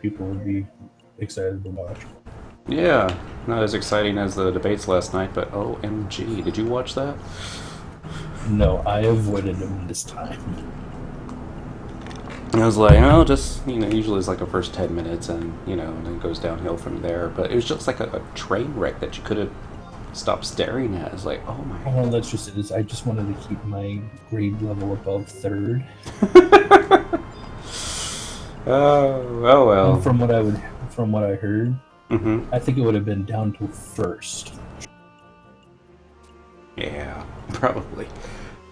people would be excited to watch. Yeah, not as exciting as the debates last night, but OMG, did you watch that? No, I avoided them this time. I was like, oh, just, usually it's like the first 10 minutes and, and then it goes downhill from there. But it was just like a train wreck that you could have stopped staring at. It's like, oh my. Well, that's just it. I just wanted to keep my grade level above third. Oh well. And from what I heard, I think it would have been down to first. Yeah, probably.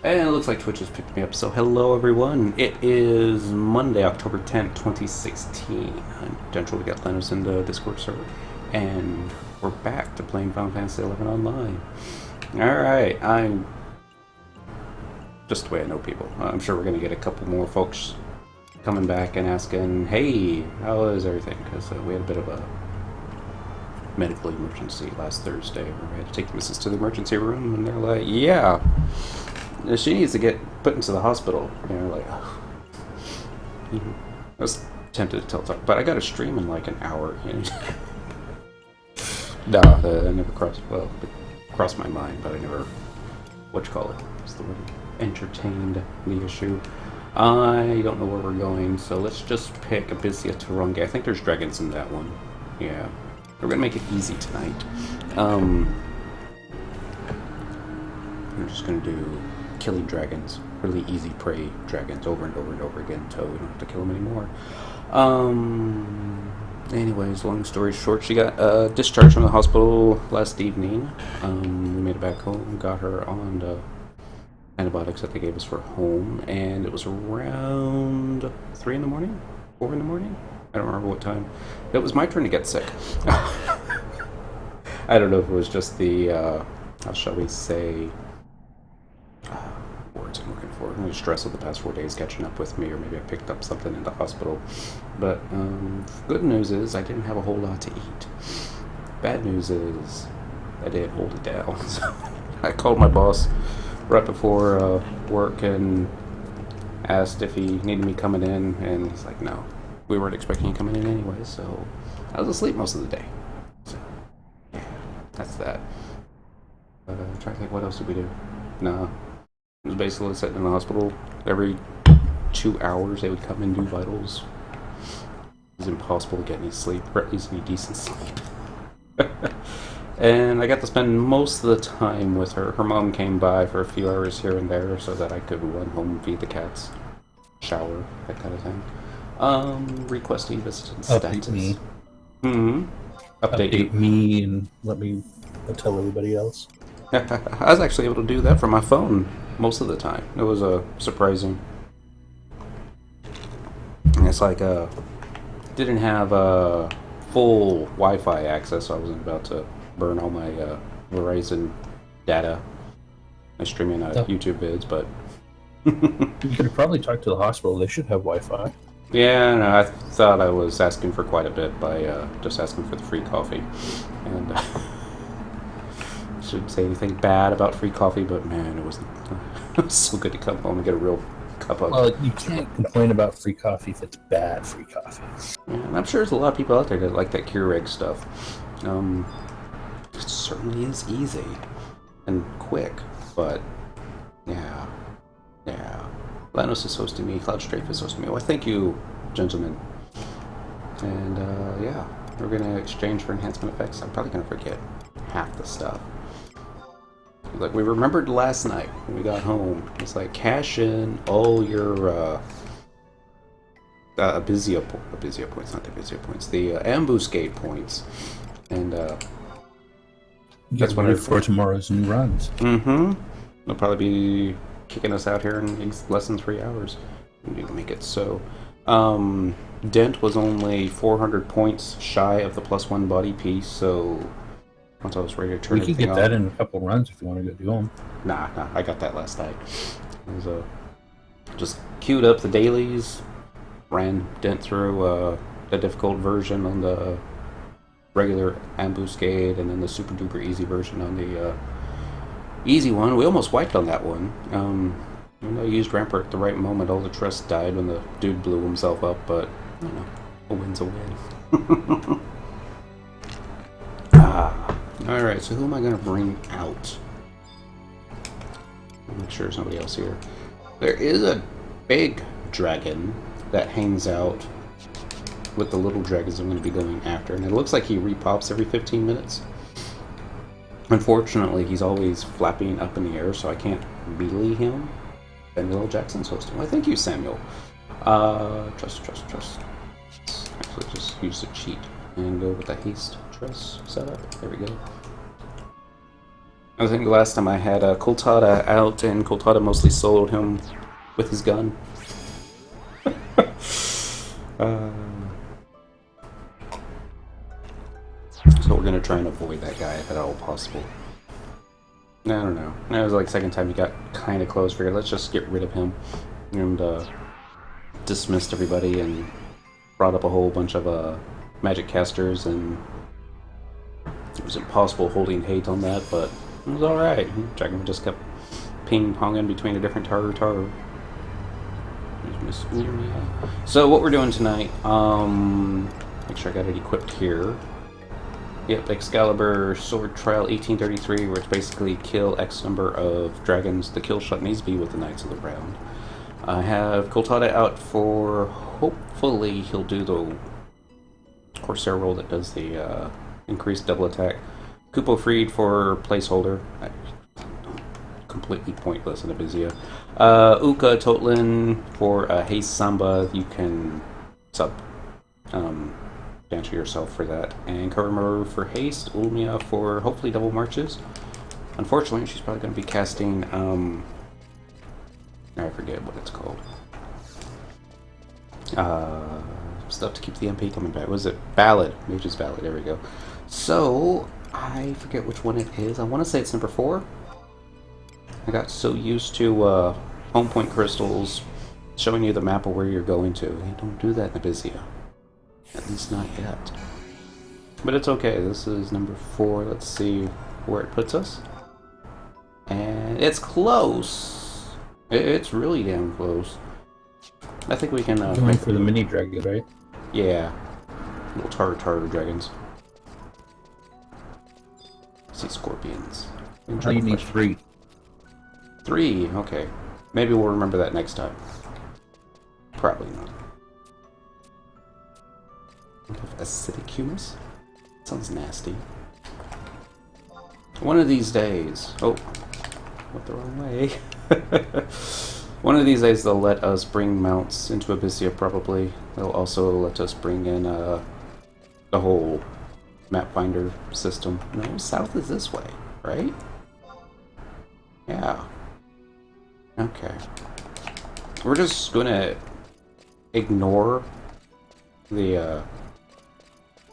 And it looks like Twitch has picked me up, so hello everyone. It is Monday, October 10th, 2016. I'm Dental. We got Linus in the Discord server, and we're back to playing Final Fantasy XI Online. Alright, I'm just the way I know people. I'm sure we're going to get a couple more folks coming back and asking, hey, how is everything? Because we had a bit of a medical emergency last Thursday where we had to take the missus to the emergency room, and they're like, yeah, she needs to get put into the hospital. And we're like, oh. I was tempted to tell talk, but I got a stream in like an hour. Nah, that never crossed my mind, but I never, what's the word, entertained the issue. I don't know where we're going, so let's just pick Abyssia Turangi. I think there's dragons in that one. Yeah. We're gonna make it easy tonight. We're just gonna do killing dragons. Really easy prey dragons over and over and over again until we don't have to kill them anymore. Anyways, long story short, she got discharged from the hospital last evening. We made it back home, got her on the antibiotics that they gave us for home, and it was around 3 in the morning? 4 in the morning? I don't remember what time. It was my turn to get sick. I don't know if it was just the, how shall we say, words I'm looking for. The stress of the past 4 days catching up with me, or maybe I picked up something in the hospital. But good news is I didn't have a whole lot to eat. Bad news is I didn't hold it down. So I called my boss right before work and asked if he needed me coming in, and he's like, no, we weren't expecting you coming in anyway, so I was asleep most of the day. So, yeah, that's that. I'm trying to think, what else did we do? No, it was basically sitting in the hospital. Every 2 hours they would come and do vitals. It was impossible to get any sleep, or at least any decent sleep. And I got to spend most of the time with her. Her mom came by for a few hours here and there so that I could run home, feed the cats, shower, that kind of thing. Requesting visiting status. Update me. Update me and let me tell everybody else. I was actually able to do that from my phone most of the time. It was surprising. And it's like didn't have full Wi-Fi access, so I wasn't about to burn all my Verizon data. I streaming YouTube vids, but you could have probably talked to the hospital. They should have Wi-Fi. Yeah, no, I thought I was asking for quite a bit by just asking for the free coffee. And I shouldn't say anything bad about free coffee, but man, it was so good to come home and get a real cup of. Well, you can't complain about free coffee if it's bad free coffee. Yeah, and I'm sure there's a lot of people out there that like that Keurig stuff. It certainly is easy and quick, but yeah. Linus is hosting me, Cloud Strafe is hosting me. Well, thank you, gentlemen. And yeah, we're gonna exchange for enhancement effects. I'm probably gonna forget half the stuff. Like, we remembered last night when we got home. It's like, cash in all your Abyssia points, not the Abyssia points, the ambuscade points. And that's what I for tomorrow's new runs. They'll probably be kicking us out here in less than 3 hours. We need to make it so. Dent was only 400 points shy of the +1 body piece, so once I was ready to turn we could get that in a couple runs if you want to go do them. Nah, I got that last night. It was just queued up the dailies, ran Dent through the difficult version on the regular ambuscade, and then the super duper easy version on the easy one. We almost wiped on that one. I used Rampart at the right moment. All the trust died when the dude blew himself up, but A win's a win. Alright, so who am I going to bring out? Make sure there's nobody else here. There is a big dragon that hangs out with the little dragons I'm going to be going after, and it looks like he repops every 15 minutes. Unfortunately, he's always flapping up in the air, so I can't melee him. Samuel Jackson's hosting. Well, thank you, Samuel. Trust. Actually, just use the cheat and go with the haste trust setup. There we go. I think the last time I had Coltada out, and Coltada mostly soloed him with his gun. So we're gonna try and avoid that guy if at all possible. I don't know. It was like second time he got kind of close. Figured let's just get rid of him, and dismissed everybody and brought up a whole bunch of magic casters, and it was impossible holding hate on that, but it was all right. Dragon just kept ping-ponging between a different Taru. So what we're doing tonight, make sure I got it equipped here. Yep, Excalibur Sword Trial 1833, where it's basically kill X number of dragons. The kill shot needs to be with the Knights of the Round. I have Coltada out for, hopefully he'll do the Corsair roll that does the increased double attack. Kupo Freed for placeholder. Completely pointless in Abizia. Uka Totlin for Haste Samba. You can sub banter yourself for that. And Karamaru for Haste. Ulmia for hopefully double marches. Unfortunately, she's probably going to be casting, I forget what it's called. Stuff to keep the MP coming back. Was it Ballad? Mage's Ballad, there we go. So, I forget which one it is. I want to say it's number 4. I got so used to home point crystals showing you the map of where you're going to. They don't do that in Abizia. At least not yet. But it's okay. This is number 4. Let's see where it puts us. And it's close. It's really damn close. I think we can going for the mini dragon, right? Yeah. Little Taru dragons. See scorpions. Now you need 3. 3, okay. Maybe we'll remember that next time. Probably not. Acidic humus? Sounds nasty. One of these days. Oh, went the wrong way. One of these days they'll let us bring mounts into Abyssia, probably. They'll also let us bring in the whole map finder system. No, south is this way, right? Yeah. Okay. We're just gonna ignore the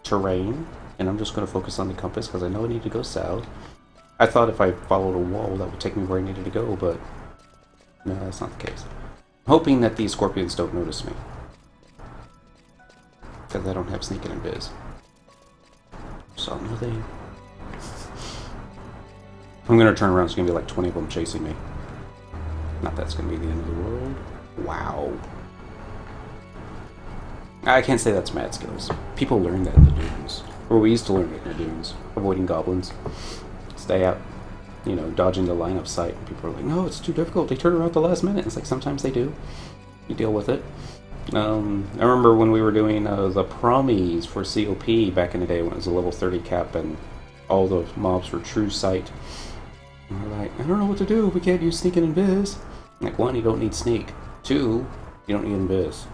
terrain, and I'm just gonna focus on the compass because I know I need to go south. I thought if I followed a wall that would take me where I needed to go, but no, that's not the case. I'm hoping that these scorpions don't notice me because I don't have sneaking and biz. So no, they. I'm gonna turn around. It's gonna be like 20 of them chasing me. Not that's gonna be the end of the world. Wow. I can't say that's mad skills. People learn that in the dunes. Or we used to learn it in the dunes. Avoiding goblins. Stay out, you know, dodging the line of sight. And people are like, no, it's too difficult. They turn around at the last minute. It's like, sometimes they do. You deal with it. I remember when we were doing the promies for COP back in the day when it was a level 30 cap and all the mobs were true sight. And we're like, I don't know what to do. We can't use sneaking and biz. Like, 1, you don't need sneak. 2, you don't need invis.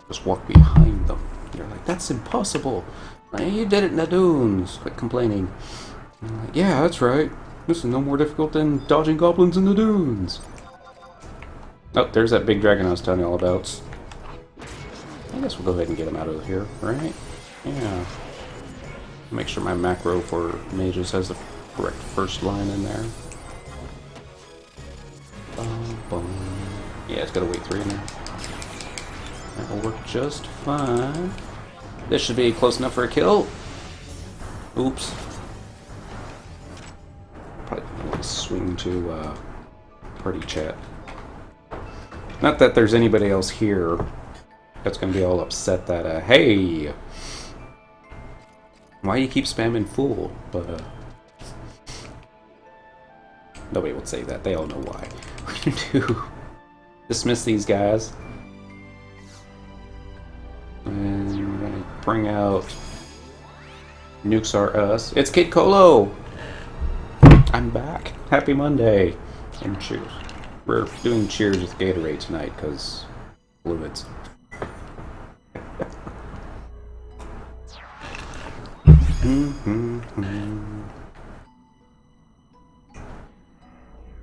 Just walk behind them. You're like, that's impossible. Like, you did it in the dunes. Quit complaining. And I'm like, yeah, that's right. This is no more difficult than dodging goblins in the dunes. Oh, there's that big dragon I was telling you all about. I guess we'll go ahead and get him out of here, right? Yeah. Make sure my macro for mages has the correct first line in there. Yeah, it's got a weight 3 in there. That'll work just fine. This should be close enough for a kill. Oops. Probably want to swing to party chat. Not that there's anybody else here That's gonna be all upset that, hey! Why you keep spamming fool? But, nobody would say that. They all know why. We're gonna do... dismiss these guys. And we're gonna bring out... Nukes Are Us. It's Kid Colo! I'm back. Happy Monday. And cheers. We're doing cheers with Gatorade tonight, because... fluids.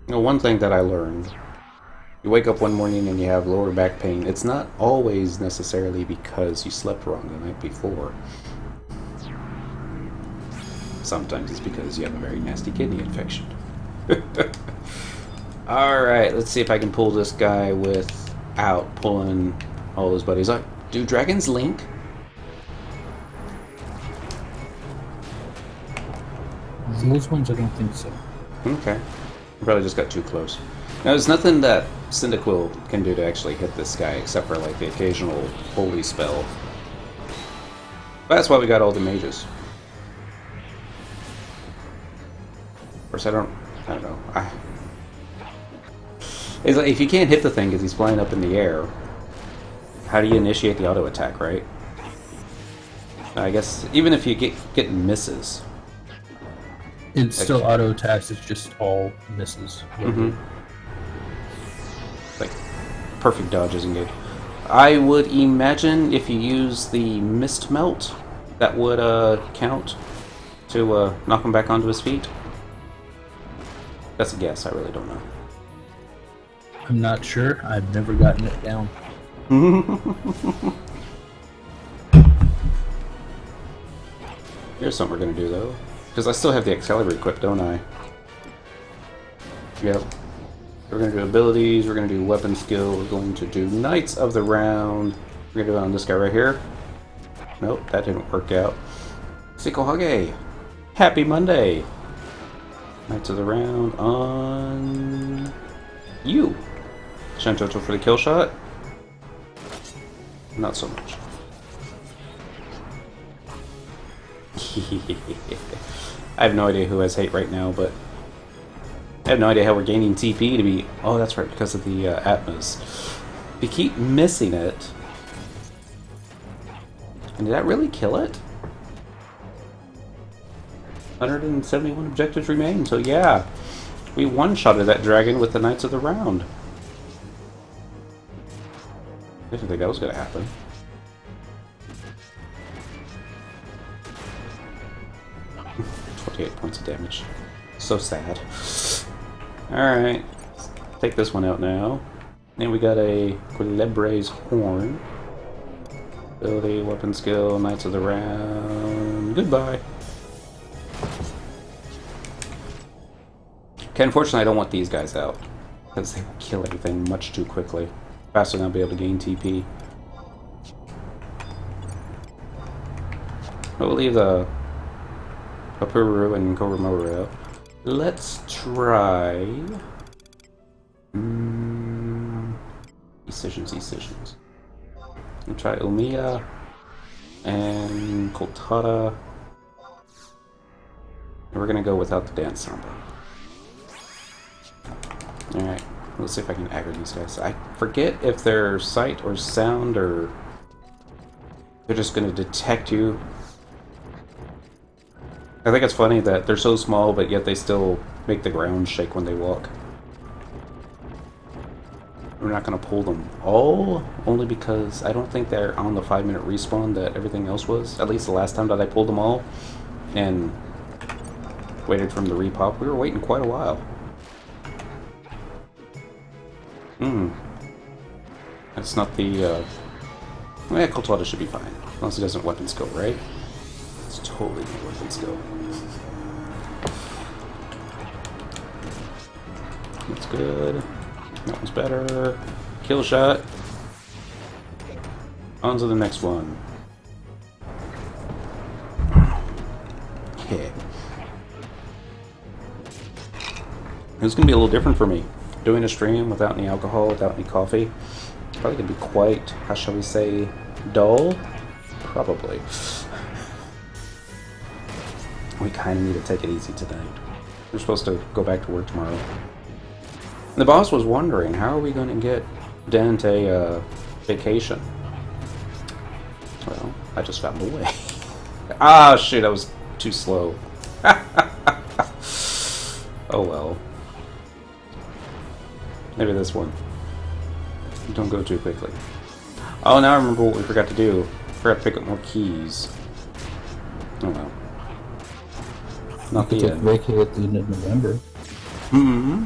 Now, one thing that I learned, you wake up one morning and you have lower back pain, it's not always necessarily because you slept wrong the night before. Sometimes it's because you have a very nasty kidney infection. Alright, let's see if I can pull this guy without pulling all his buddies. Do dragons link? Those ones, I don't think so. Okay. I probably just got too close. Now, there's nothing that Cyndaquil can do to actually hit this guy, except for, like, the occasional holy spell. But that's why we got all the mages. Of course, I don't know. It's like, if you can't hit the thing because he's flying up in the air, how do you initiate the auto attack, right? I guess, even if you get misses... It's still auto attacks, it's just all misses. Mm-hmm. Like, perfect dodges and good. I would imagine if you use the Mist Melt, that would count to knock him back onto his feet. That's a guess, I really don't know. I'm not sure, I've never gotten it down. Here's something we're going to do, though. Because I still have the Excalibur equipped, don't I? Yep. We're going to do abilities, we're going to do weapon skill, we're going to do Knights of the Round. We're going to do it on this guy right here. Nope, that didn't work out. Sikohage! Happy Monday! Knights of the Round on... you! Shantoto for the kill shot? Not so much. I have no idea who has hate right now, but I have no idea how we're gaining TP to be... oh, that's right, because of the Atmas. We keep missing it. And did that really kill it? 171 objectives remain, so yeah. We one-shotted that dragon with the Knights of the Round. I didn't think that was going to happen. 28 points of damage. So sad. Alright. Take this one out now. Then we got a Culebre's Horn. Ability, weapon skill, Knights of the Round. Goodbye. Okay, unfortunately I don't want these guys out. Because they will kill everything much too quickly. Faster than I'll be able to gain TP. We'll leave the Papuru and Koromoru out. Let's try... Decisions. We'll try Umiya and Koltada. And we're gonna go without the Dance Samba. Alright, let's see if I can aggro these guys. I forget if they're sight or sound or they're just gonna detect you. I think it's funny that they're so small, but yet they still make the ground shake when they walk. We're not going to pull them all, only because I don't think they're on the 5-minute respawn that everything else was. At least the last time that I pulled them all and waited for them to repop. We were waiting quite a while. That's not the... yeah, Coltwada should be fine. As long as it doesn't weapon skill, right? It's totally no weapon skill. That's good. That one's better. Kill shot. On to the next one. Yeah. It's gonna be a little different for me. Doing a stream without any alcohol, without any coffee. probably going to be quite, how shall we say, dull? Probably. We kind of need to take it easy tonight. We're supposed to go back to work tomorrow. The boss was wondering, how are we going to get Dent a vacation? Well, I just found a way. Ah, shit, I was too slow. Oh well. Maybe this one. Don't go too quickly. Oh, now I remember what we forgot to do. Forgot to pick up more keys. Oh well. Not you the could take end. vacay at the end of November. Hmm.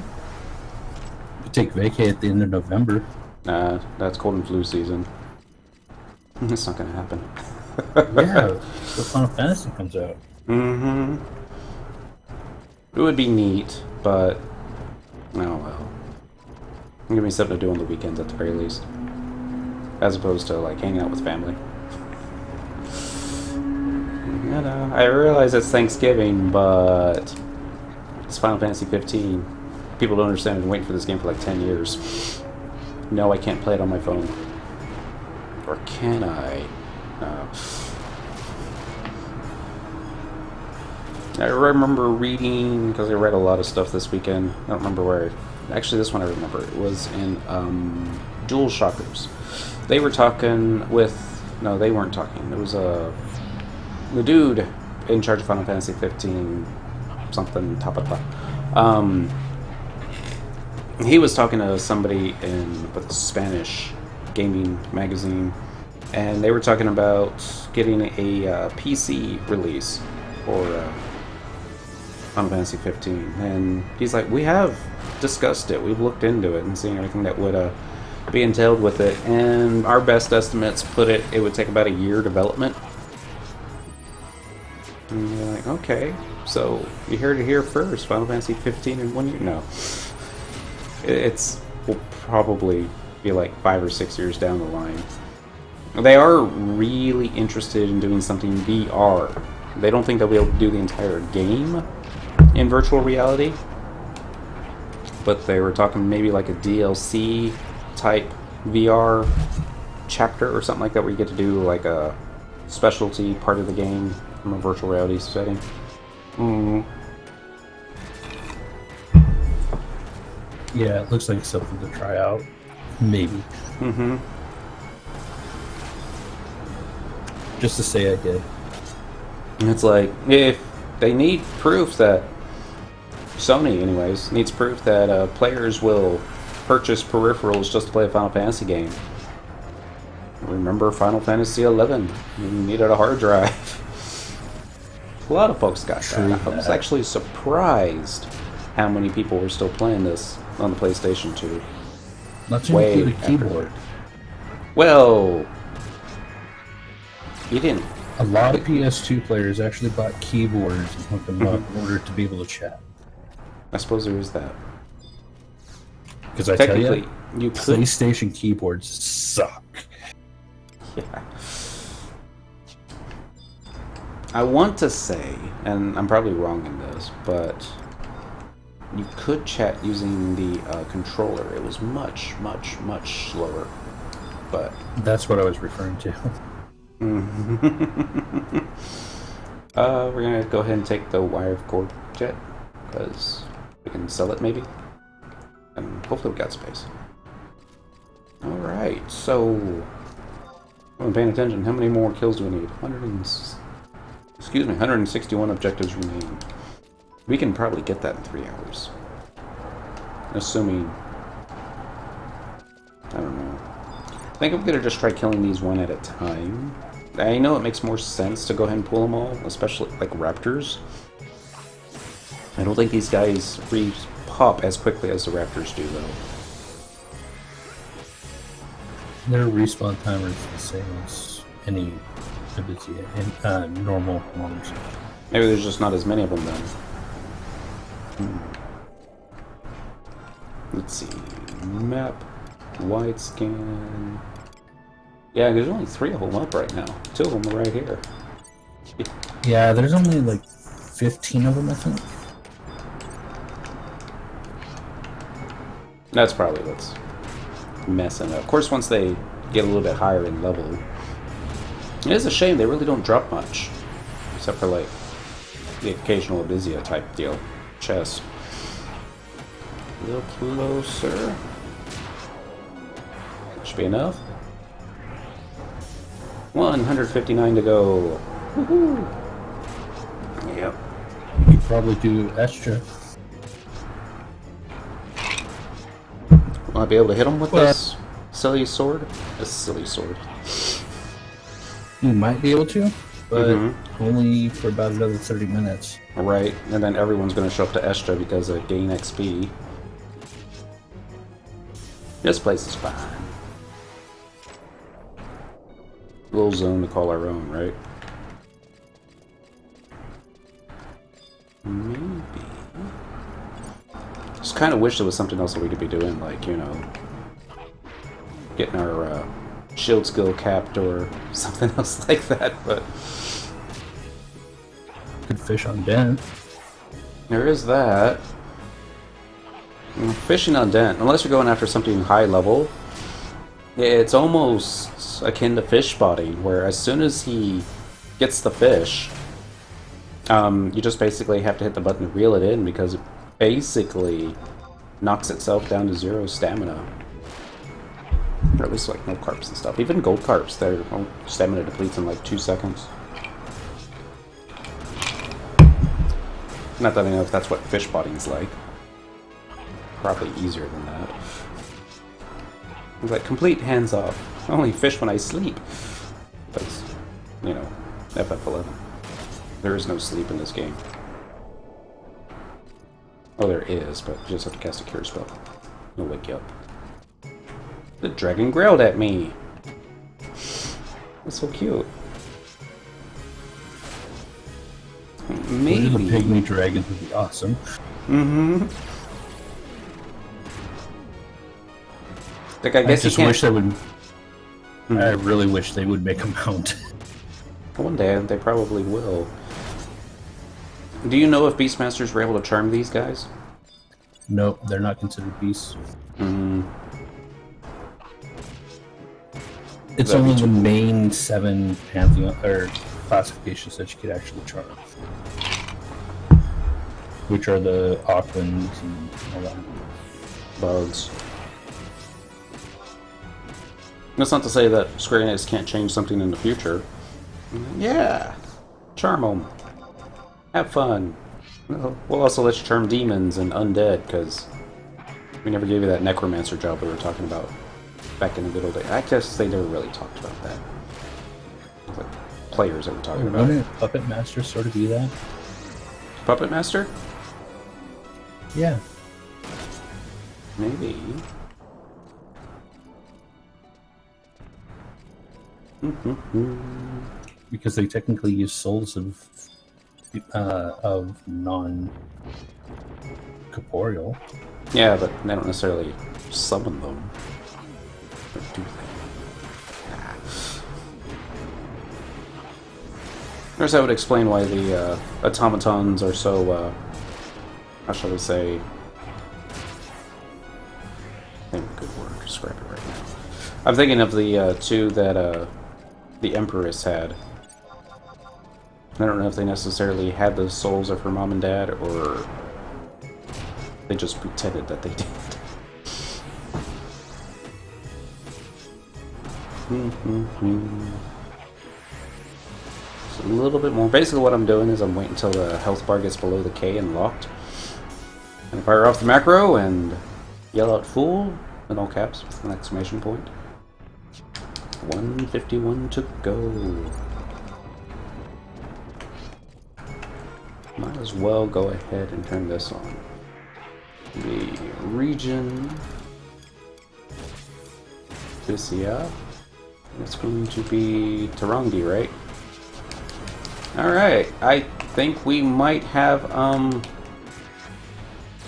You could take vacay at the end of November. Nah, that's cold and flu season. It's not gonna happen. Yeah, the Final Fantasy comes out. Mm-hmm. It would be neat, but oh well. Give me something to do on the weekends at the very least, as opposed to like hanging out with family. You know, I realize it's Thanksgiving, but it's Final Fantasy 15. People don't understand. I've been waiting for this game for like 10 years. No, I can't play it on my phone. Or can I? No. I remember reading, because I read a lot of stuff this weekend. I don't remember where. Actually, this one I remember. It was in Dual Shockers. They were talking with. No, they weren't talking. There was the dude in charge of Final Fantasy 15, something Tapata. He was talking to somebody with a Spanish gaming magazine, and they were talking about getting a PC release for Final Fantasy 15. And he's like, we have discussed it, we've looked into it and seen everything that would be entailed with it, and our best estimates put it would take about a year development. And you're like, okay, so you heard it here first. Final Fantasy 15 in 1 year? No. Will probably be like 5 or 6 years down the line. They are really interested in doing something VR. They don't think they'll be able to do the entire game in virtual reality, but they were talking maybe like a DLC type VR chapter or something like that, where you get to do like a specialty part of the game from a virtual reality setting. Yeah, it looks like something to try out. Maybe. Just to say I did. And it's like, if they need proof that Sony, anyways, needs proof that players will purchase peripherals just to play a Final Fantasy game. Remember Final Fantasy 11? You needed a hard drive. A lot of folks got that. I was actually surprised how many people were still playing this on the PlayStation 2. Not to include a keyboard. Well, you didn't. A lot of PS2 players actually bought keyboards and hooked them up in order to be able to chat. I suppose there is that. Because I tell you, you could. PlayStation keyboards suck. Yeah. I want to say, and I'm probably wrong in this, but you could chat using the controller. It was much, much, much slower. But that's what I was referring to. We're gonna go ahead and take the wire cord jet, because we can sell it maybe, and hopefully we got space. Alright, so I'm paying attention. How many more kills do we need? 161 objectives remain. We can probably get that in 3 hours. Assuming, I don't know. I think I'm gonna just try killing these one at a time. I know it makes more sense to go ahead and pull them all, especially like raptors. I don't think these guys pop as quickly as the raptors do, though. Their respawn timer is the same as any normal ones. Maybe there's just not as many of them then. Let's see. Map. Wide scan. Yeah, there's only 3 of them up right now. 2 of them are right here. Yeah, there's only like 15 of them, I think. That's probably what's messing up. Of course, once they get a little bit higher in level, it is a shame they really don't drop much, except for like the occasional Abizia type deal. Chest. A little closer. Should be enough. 159 to go. Woohoo! Yep. You could probably do extra. Will I be able to hit him with this silly sword? This silly sword. You might be able to, but only for about another 30 minutes. Right, and then everyone's going to show up to Estra because of gain XP. This place is fine. Little zone to call our own, right? Maybe. Just kind of wish there was something else that we could be doing, like, you know, getting our shield skill capped or something else like that, but Could fish on Dent. there is that. Fishing on Dent, unless you're going after something high level, it's almost akin to fish spotting, where as soon as he gets the fish, you just basically have to hit the button to reel it in, because it basically knocks itself down to 0 stamina. Or at least like no carps and stuff. Even gold carps, their stamina depletes in like 2 seconds. Not that I know if that's what fish spotting's like. Probably easier than that. It's like complete hands off. I only fish when I sleep. Because, you know, FF11. There is no sleep in this game. Oh, there is, but you just have to cast a cure spell. It'll wake you up. The dragon growled at me. That's so cute. Maybe. The pygmy dragon would be awesome. Mm-hmm. Like, I guess I just wish they would. I really wish they would make a mount. One day, they probably will. Do you know if Beastmasters were able to charm these guys? Nope, they're not considered beasts. It's That'd be only the too cool. main 7 pantheon or classifications that you could actually charm, which are the Aucklands and all that. Bugs. That's not to say that Square Enix can't change something in the future. Yeah! Charm them. Have fun. We'll also let you charm demons and undead, because we never gave you that necromancer job we were talking about back in the good old days. I guess they never really talked about that. It was like players that were talking about it. Wouldn't Puppet Master sort of be that? Puppet Master? Yeah. Maybe. Because they technically use souls of non-corporeal. Yeah, but they don't necessarily summon them. Or do they? Of course, that would explain why the automatons are so, how shall we say... I think a good word to describe it right now. I'm thinking of the two that the Empress had. I don't know if they necessarily had the souls of her mom and dad, or they just pretended that they did. Just a little bit more. Basically what I'm doing is I'm waiting until the health bar gets below the K and locked. And fire off the macro and yell out "Fool" in all caps with an exclamation point. 151 to go. Might as well go ahead and turn this on. The region. This, yeah. It's going to be Tarangi, right? Alright, I think we might have,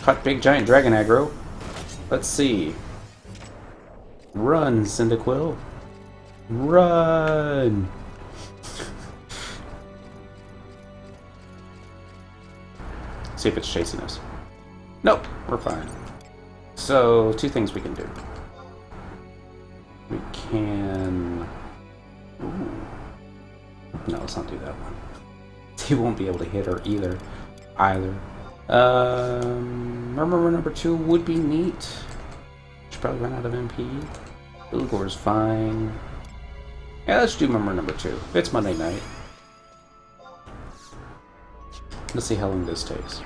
caught big giant dragon aggro. Let's see. Run, Cyndaquil. Run! See if it's chasing us. Nope, we're fine. So, two things we can do. can... Ooh. No, let's not do that one. He won't be able to hit her either. Murmur number 2 would be neat. Should probably run out of MP. Illigor's fine. Yeah, let's do Murmur number 2. It's Monday night. Let's see how long this takes.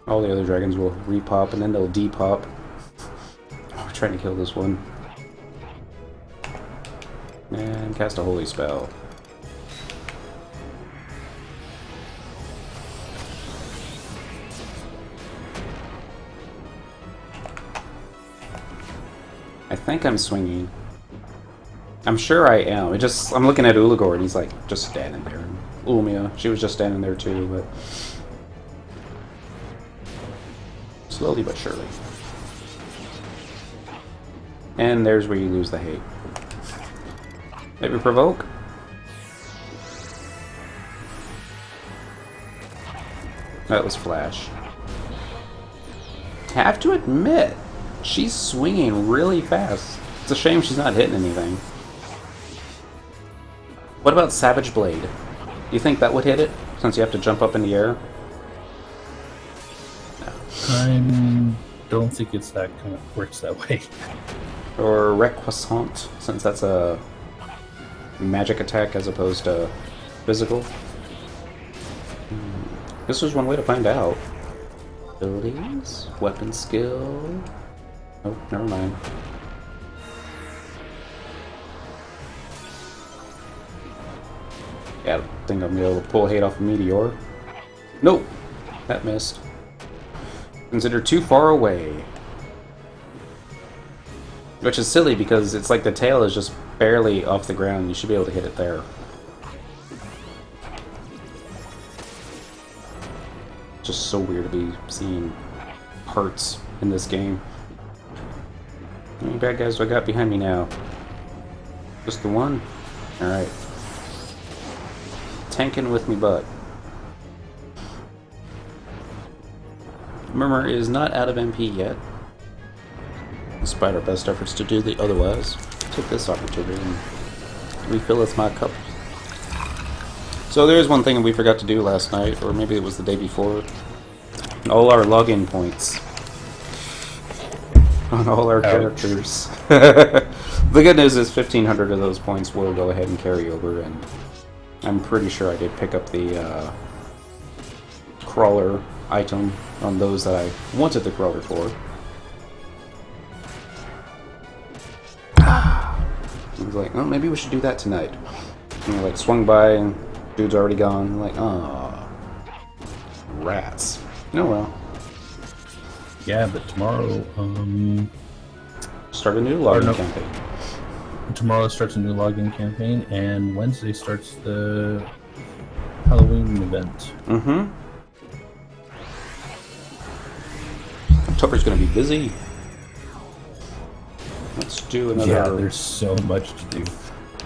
All the other dragons will repop and then they'll depop. Oh, we're trying to kill this one. And cast a holy spell. I think I'm swinging. I'm sure I am. I'm looking at Ulligor and he's like just standing there. Ulmia, she was just standing there too, but slowly but surely. And there's where you lose the hate. Maybe provoke? That was flash. Have to admit, she's swinging really fast. It's a shame she's not hitting anything. What about Savage Blade? Do you think that would hit it, since you have to jump up in the air? No. I don't think it's that kind of works that way. Or Requiescant, since that's a magic attack as opposed to physical. This was one way to find out. Abilities, weapon skill. Oh, never mind. Yeah, I don't think I'm gonna be able to pull hate off a meteor. Nope, that missed. Considered too far away. Which is silly because it's like the tail is just barely off the ground. You should be able to hit it there. Just so weird to be seeing parts in this game. How many bad guys do I got behind me now? Just the one? Alright. Tanking with me butt. Murmur is not out of MP yet, despite our best efforts to do the otherwise. Take this opportunity and refilleth my cup. So there is one thing we forgot to do last night, or maybe it was the day before. All our login points on all our characters. The good news is 1,500 of those points will go ahead and carry over, and I'm pretty sure I did pick up the crawler item on those that I wanted the crawler for. I was like, oh, maybe we should do that tonight. And I like swung by and dude's already gone. I'm like, oh, rats. Oh well. Yeah, but tomorrow, Start a new login campaign. Tomorrow starts a new login campaign, and Wednesday starts the Halloween event. Mm-hmm. October's gonna be busy. Let's do another. Yeah, there's so much to do.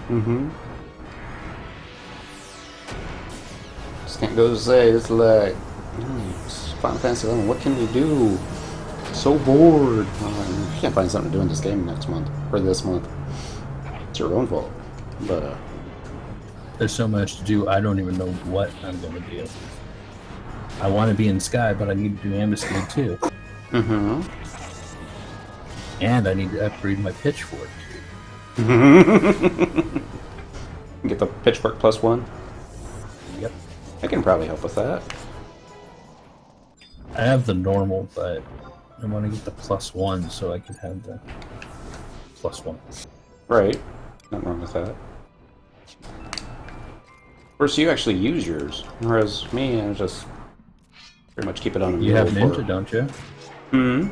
Mm-hmm. Just can't go to say, it's like, it's Final Fantasy 11, what can we do? So bored. You can't find something to do in this game next month, or this month. It's your own fault. But, There's so much to do, I don't even know what I'm going to do. I want to be in Sky, but I need to do Ambuscade too. mm-hmm. And I need to upgrade my pitchfork. Get the pitchfork +1. Yep. I can probably help with that. I have the normal, but I want to get the +1 so I can have the +1. Right. Nothing wrong with that. Of course, you actually use yours, whereas me, I just pretty much keep it on a You have mule Ninja, don't you? Hmm?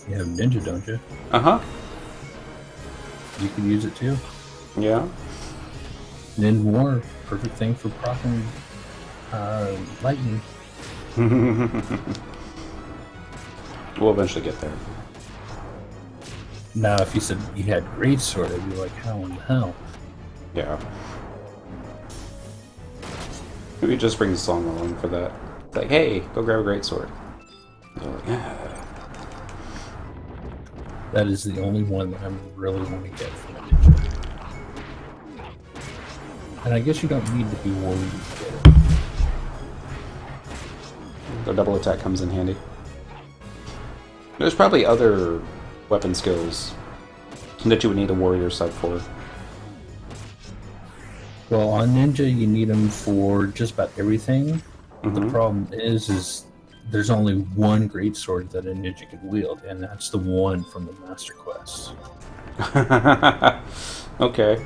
You have Ninja, don't you? Uh-huh. You can use it too. Yeah. Nin War, perfect thing for proccing lightning. We'll eventually get there. Now, if you said you had Greatsword, I'd be like, how in the hell? Yeah. Maybe just bring the song along for that. It's like, hey, go grab a greatsword. They're like, yeah. That is the only one that I really want to get from a ninja. And I guess you don't need to be warrior to get it. The double attack comes in handy. There's probably other weapon skills that you would need a warrior sub for. Well, on ninja, you need them for just about everything. The problem is there's only one greatsword that a ninja can wield, and that's the one from the Master Quest. Okay.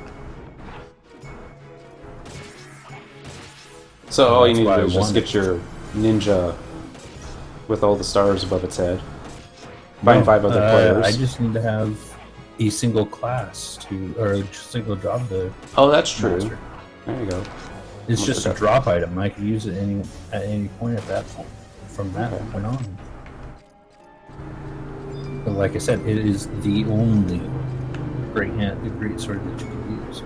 So all you need to do is just get your ninja with all the stars above its head. Find 5 other players. I just need to have a single class or a single job to. Oh, that's true. master. There you go. It's just a drop item. I can use it at any point at that point. From that point on. But like I said, it is the only great sword that you can use.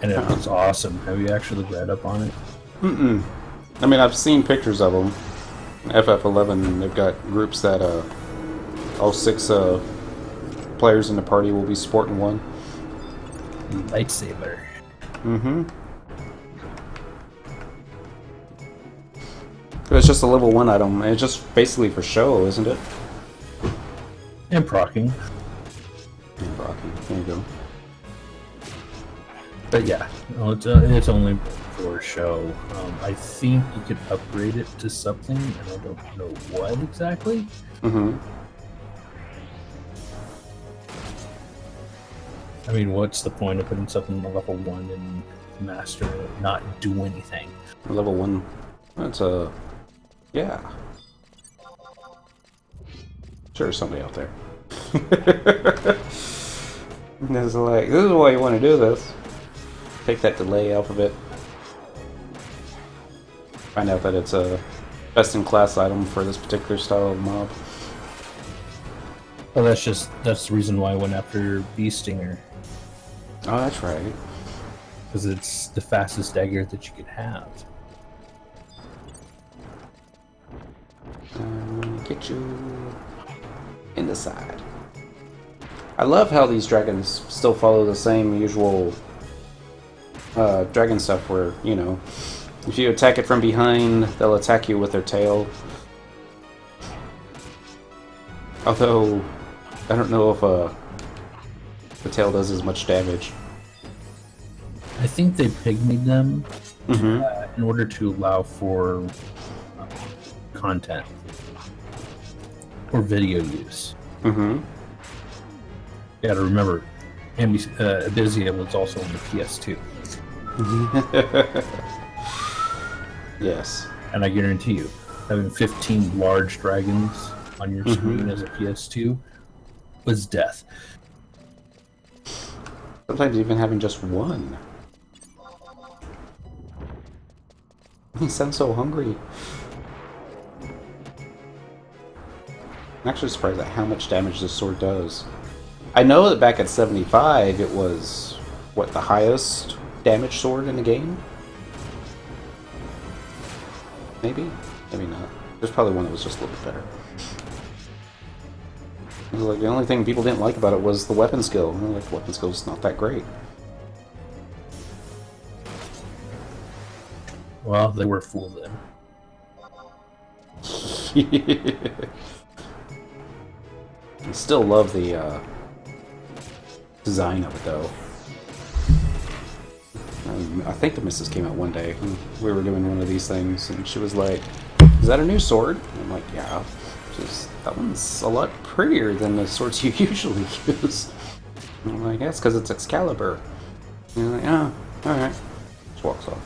And it looks awesome. Have you actually read up on it? Mm-mm. I mean, I've seen pictures of them. FF11, they've got groups that all 6 players in the party will be sporting one. Lightsaber. Mm-hmm. It's just a level 1 item. It's just basically for show, isn't it? And procking. And procking. There you go. But yeah, no, it's only for show. I think you could upgrade it to something, and I don't know what exactly. Mm-hmm. I mean, what's the point of putting something in level 1 and master it, not do anything? Level 1. That's a... yeah. Sure, there's somebody out there. This is why you want to do this. Take that delay off of it. Find out that it's a best-in-class item for this particular style of mob. Well, that's the reason why I went after Bee Stinger. Oh, that's right. Because it's the fastest dagger that you could have. Get you in the side. I love how these dragons still follow the same usual dragon stuff where, you know, if you attack it from behind, they'll attack you with their tail. Although, I don't know if the tail does as much damage. I think they pygmied them in order to allow for content or video use. Mm-hmm. You gotta remember, Abizia was also on the PS2. Yes. And I guarantee you, having 15 large dragons on your screen as a PS2 was death. Sometimes even having just one. He sounds so hungry. I'm actually surprised at how much damage this sword does. I know that back at 75 it was, what, the highest damage sword in the game? Maybe? Maybe not. There's probably one that was just a little bit better. It was like the only thing people didn't like about it was the weapon skill. Like, the weapon skill's not that great. Well, they were fooled then. I still love the design of it, though. I think the missus came out one day when we were doing one of these things, and she was like, "Is that a new sword?" And I'm like, "Yeah." Just that one's a lot prettier than the swords you usually use. And I'm like, "That's because it's Excalibur." And I'm like, "Oh, all right." Just walks off.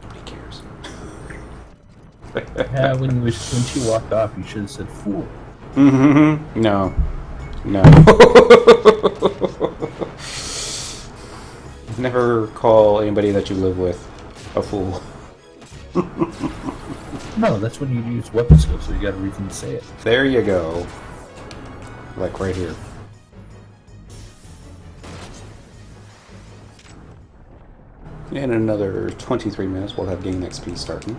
Nobody cares. Yeah, when she walked off, you should have said "fool." Mm-hmm. No. No. Never call anybody that you live with a fool. No, that's when you use weapon skill, so you got a reason to say it. There you go. Like right here. In another 23 minutes, we'll have Gain XP starting.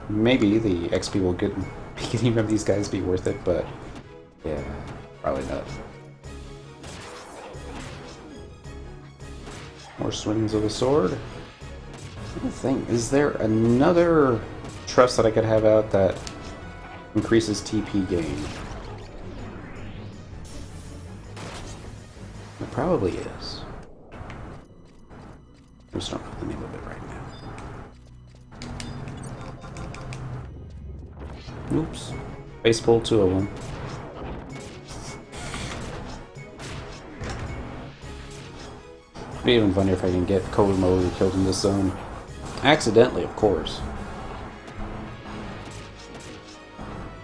Maybe the XP will get make any of these guys be worth it, but yeah, probably not. More swings of the sword. What thing? Is there another trust that I could have out that increases TP gain? It probably is. I just don't know the name of it right now. Oops. Base pull 2 of them. It'd be even funnier if I can get Kodomo killed in this zone. Accidentally, of course.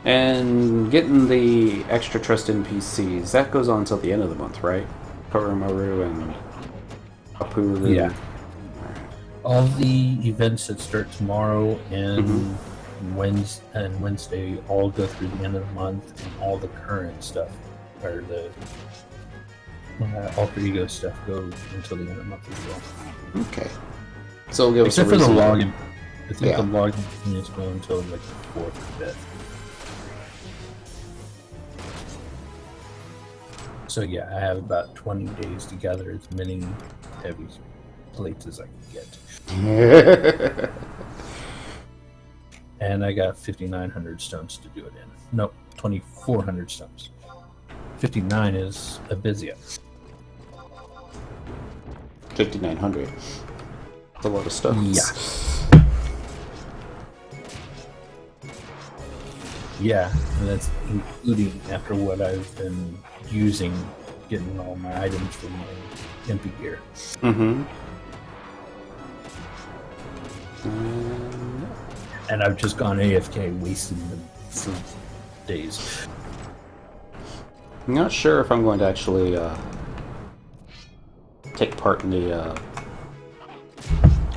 And getting the extra trust NPCs, that goes on until the end of the month, right? Koromaru and Apuru. Yeah. All the events that start tomorrow and Wednesday all go through the end of the month, and all the current stuff, or the alter ego stuff, goes until the end of the month as well. Okay. So it'll give Except us a for the reason. login. I think the login is going until like the 4th or 5th. So yeah, I have about 20 days to gather as many heavy plates as I can get. And I got 5,900 stones to do it in. Nope, 2,400 stones. 59 is a Abizia. 5,900. That's a lot of stuff. Yeah. Yeah, and that's including after what I've been using, getting all my items from my MP gear. Mm-hmm. And I've just gone AFK, wasting them for days. I'm not sure if I'm going to actually take part in the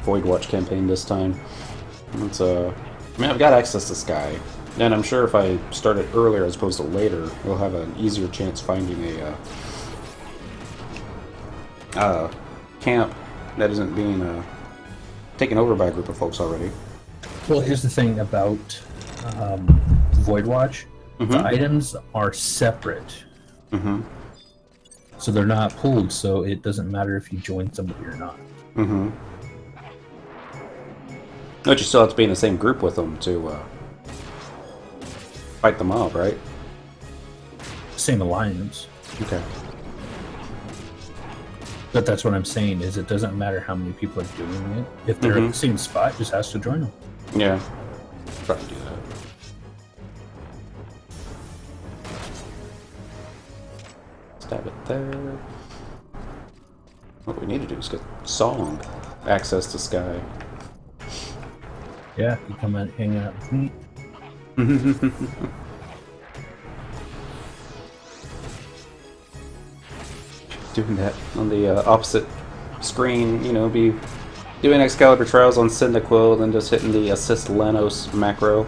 Void Watch campaign this time. It's I mean, I've got access to Sky, and I'm sure if I start it earlier as opposed to later, we'll have an easier chance finding a camp that isn't being taken over by a group of folks already. Well, here's the thing about Void Watch. The items are separate. So they're not pulled, so it doesn't matter if you join somebody or not. But you still have to be in the same group with them to fight the mob, right? Same alliance. Okay. But that's what I'm saying, is it doesn't matter how many people are doing it. If they're at the same spot, just has to join them. Yeah. Probably do that. Stab it there. What we need to do is get Song access to Sky. Yeah, you come out, hang out with me. Doing that on the opposite screen, you know, be doing Excalibur trials on Cyndaquil, then just hitting the assist Lanos macro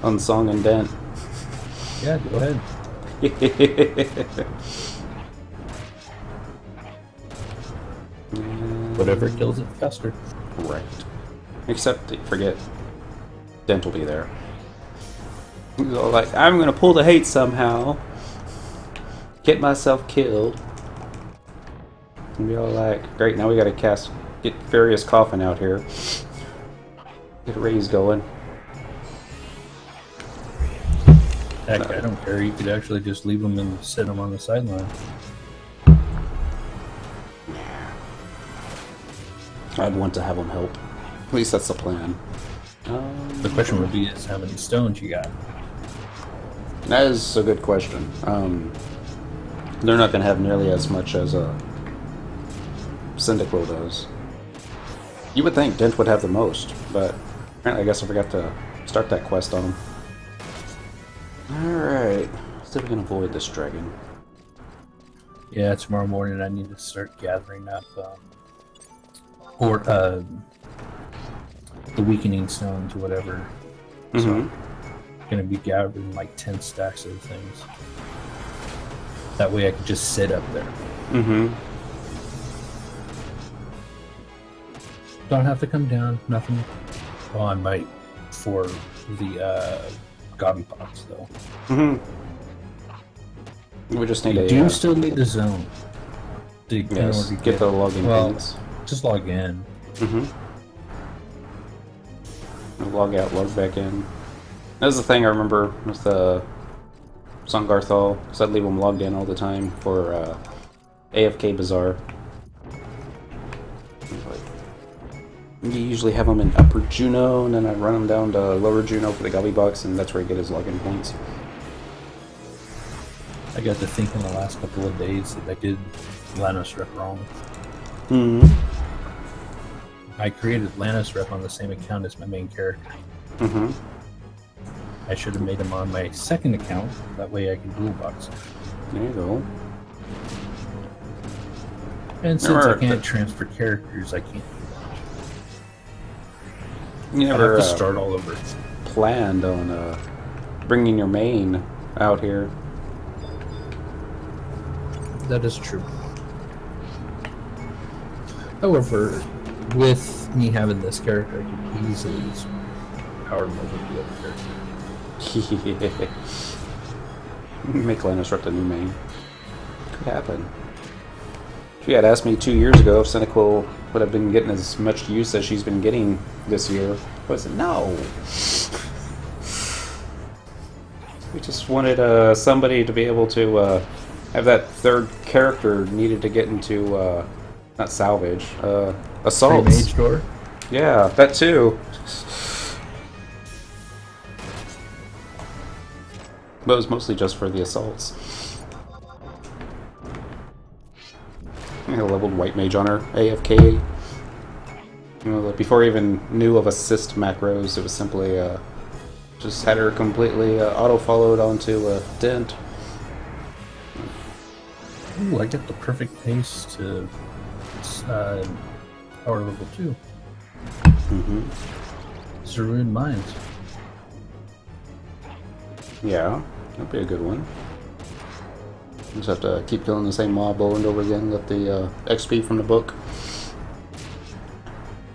on Song and Dent. Yeah, go ahead. Whatever kills it faster. Right. Except, forget, Dent will be there. He's all like, I'm gonna pull the hate somehow. Get myself killed. And be all like, great, now we gotta get Furious Coffin out here. Get Rays going. Heck, I don't care. You could actually just leave them and sit them on the sideline. I'd want to have them help. At least that's the plan. The question would be is how many stones you got. That is a good question. They're not going to have nearly as much as Cyndaquil does. You would think Dent would have the most, but apparently I guess I forgot to start that quest on him. Alright, see if we can avoid this dragon. Yeah, tomorrow morning I need to start gathering up the weakening stones or whatever. So I'm gonna be gathering like 10 stacks of things. That way I could just sit up there. Don't have to come down. Nothing. Well, I might for the Gobby Box though. We just need You a. do still need the zone. In Yes. order to Get the login well, things. just log in. Log out, log back in. That was the thing I remember with Sungarthal, because I'd leave them logged in all the time for AFK Bazaar. You usually have them in Upper Juno, and then I'd run them down to Lower Juno for the Gobby Box, and that's where he get his login points. I got to thinking the last couple of days that I did Lannis Rep wrong. I created Lannis Rep on the same account as my main character. I should have made him on my second account. That way I can dual box him. There you go. And since I can't transfer characters, I can't do that. You never I'd have to start all over. planned on bringing your main out here. That is true. However, with me having this character, I can easily power level the other character. Make Lannis Rep the new main. Could happen. If you had asked me 2 years ago if Cynical would have been getting as much use as she's been getting this year, I would say no. We just wanted somebody to be able to have that third character needed to get into not salvage, assaults. Mage door. Yeah, that too. But it was mostly just for the assaults. I had a leveled white mage on her, AFK. You know, before I even knew of assist macros, it was simply just had her completely auto-followed onto Dent. Ooh, I get the perfect pace to power level 2. Zerun Mines. Yeah, that'd be a good one. Just have to keep killing the same mob over and over again, let the XP from the book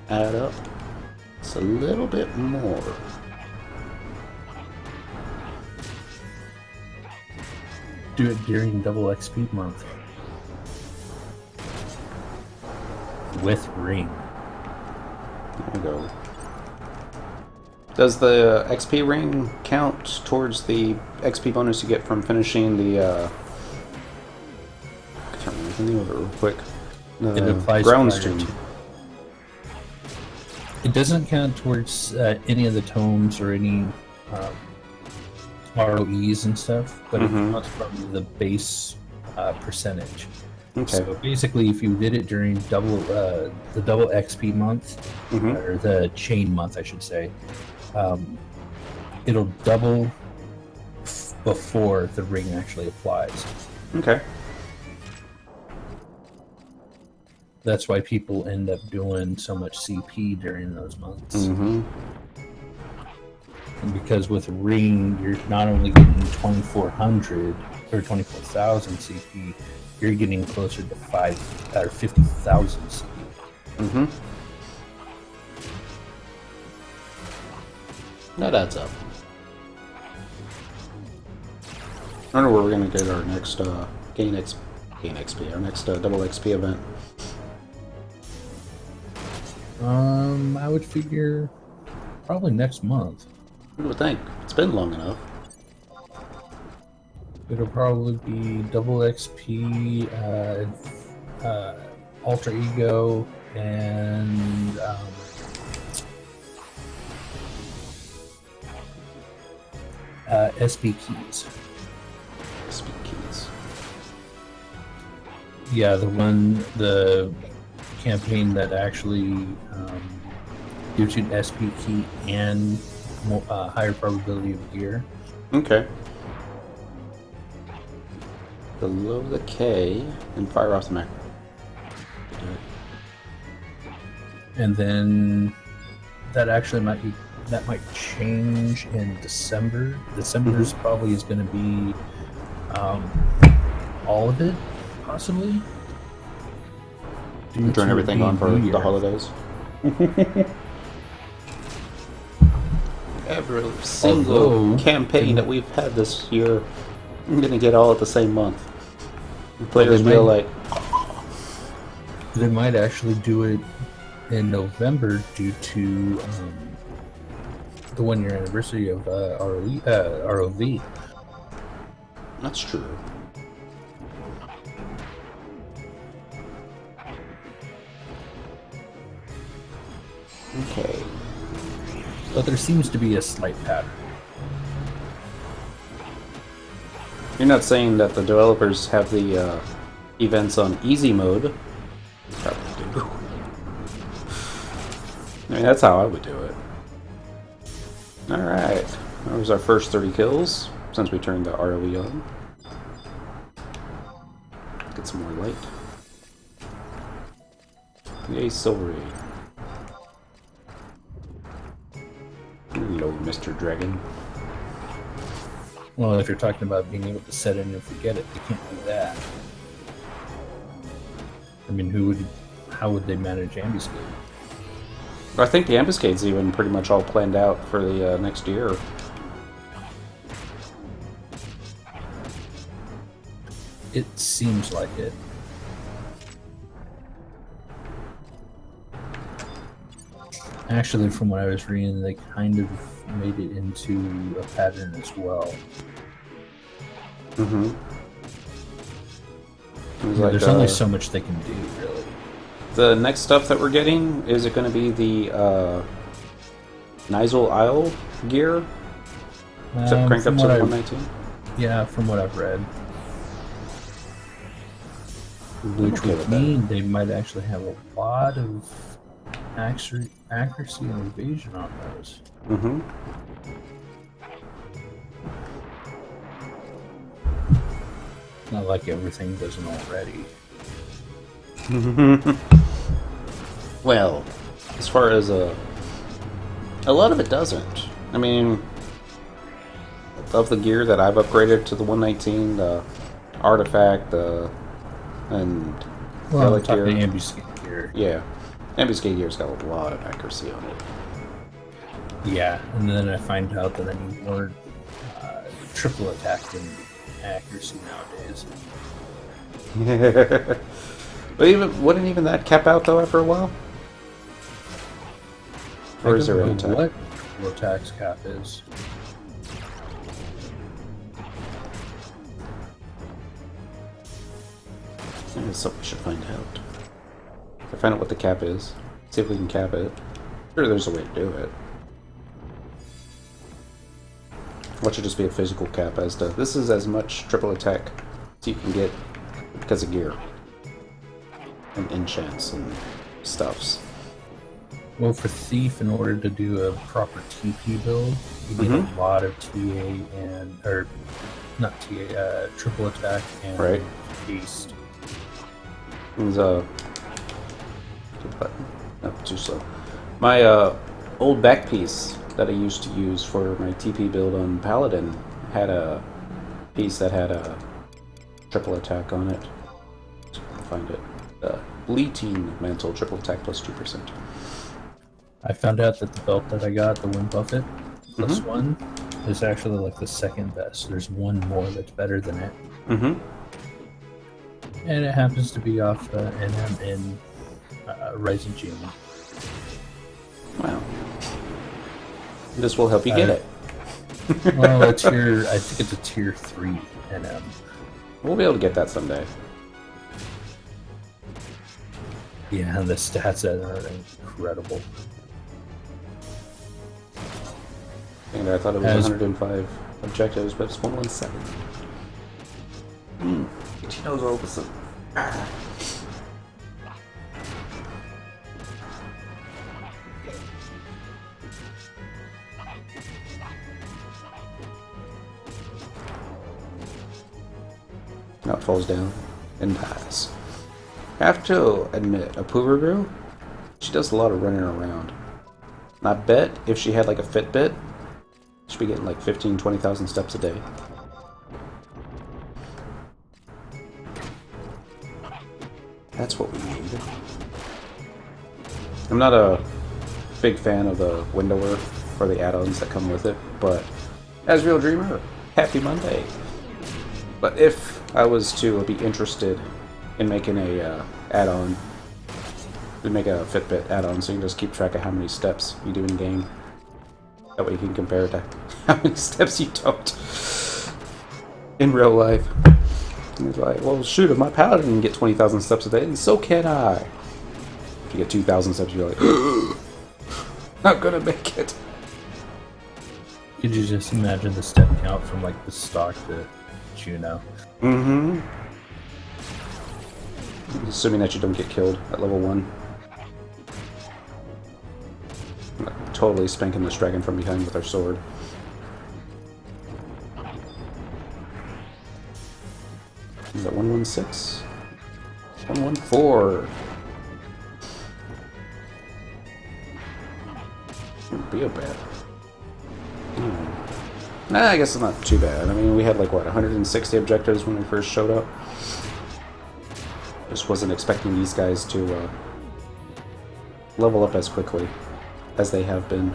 add up. It's a little bit more. Do it during double XP month. With ring. There we go. Does the XP ring count towards the XP bonus you get from finishing the I can't remember the name of it real quick. It applies Grounds prior Tomb. to- It doesn't count towards any of the tomes or any ROEs and stuff, but it counts from the base percentage. Okay. So basically, if you did it during the double XP month, or the chain month, I should say, it'll double before the ring actually applies. Okay. That's why people end up doing so much CP during those months. And because with ring, you're not only getting 2,400 or 24,000 CP, you're getting closer to 5 or 50,000 CP. That adds up. I wonder where we're gonna get our next gain XP, our next double XP event. I would figure probably next month. What do you think? It's been long enough. It'll probably be double XP, Alter Ego, and SB keys. XP keys. Yeah, the campaign that actually gives you an SP key and higher probability of gear. Okay. Below the K and fire off the macro. And then that actually might change in December. December's probably is going to be all of it, possibly. Turn everything on for the holidays. Every single Although, campaign that we've had this year, I'm gonna get all at the same month. Players they feel might- like, They might actually do it in November due to the 1 year anniversary of ROV. that's true. Okay. But there seems to be a slight pattern. You're not saying that the developers have the events on easy mode? Probably do. I mean, that's how I would do it. Alright. That was our first 30 kills since we turned the ROE on. Get some more light. Yay, silvery. Hello, Mr. Dragon. Well, if you're talking about being able to set it and forget it, they can't do that. I mean, how would they manage ambuscade? I think the ambuscade's even pretty much all planned out for the next year. It seems like it. Actually, from what I was reading, they kind of made it into a pattern as well. Mm-hmm. There's only so much they can do, really. The next stuff that we're getting, is it going to be the Nizal Isle gear? Except cranked up to 119? Yeah, from what I've read. Which Okay would with that. mean they might actually have a lot of accuracy and evasion on those. Mm-hmm. Not like everything doesn't already. Well, as far as a lot of it doesn't. I mean, of the gear that I've upgraded to the 119, the artifact, and Well, relic I'm talking gear. ambuscade gear. Yeah, ambuscade gear's got a lot of accuracy on it. Yeah, and then I find out that I need more triple attack than accuracy nowadays. But wouldn't even that cap out though after a while? Or is there an attack? What triple attack's cap is? I think it's something we should find out. Find out what the cap is. See if we can cap it. Sure, there's a way to do it. What should just be a physical cap as to this is as much triple attack as you can get because of gear and enchants and stuffs. Well, for Thief, in order to do a proper TP build, you need a lot of TA and, or not TA, triple attack and Right. haste. There's a good button. No, too slow. My old back piece that I used to use for my TP build on Paladin had a piece that had a triple attack on it. So I can find it. Bleating Mantle, triple attack plus 2%. I found out that the belt that I got, the Wind Buffet, plus one, is actually like the second best. There's one more that's better than it. Mm-hmm. And it happens to be off NM in Rising Gem. Wow. This will help you get it. Well, I think it's a tier 3 NM. We'll be able to get that someday. Yeah, and the stats that are incredible. And I thought it was As- 105 objectives, but it's 117. She knows all this. Now it falls down and dies. I have to admit, a Pooveroo, she does a lot of running around. And I bet if she had like a Fitbit, she'd be getting like 15, 20,000 steps a day. That's what we need. I'm not a big fan of the window work or the add-ons that come with it, but as Real Dreamer, happy Monday. But if I was to be interested in making a add-on, we'd make a Fitbit add-on so you can just keep track of how many steps you do in game. That way you can compare it to how many steps you don't in real life. And it's like, well, shoot, if my paladin can get 20,000 steps a day, then so can I. If you get 2,000 steps, you're like, not gonna make it. Could you just imagine the step count from like the stock to Juno? Mm-hmm. Assuming that you don't get killed at level 1. I'm totally spanking this dragon from behind with our sword. Is that 116? 114. Wouldn't be a bad. Nah, I guess it's not too bad. I mean, we had like, what, 160 objectives when we first showed up? Just wasn't expecting these guys to level up as quickly as they have been.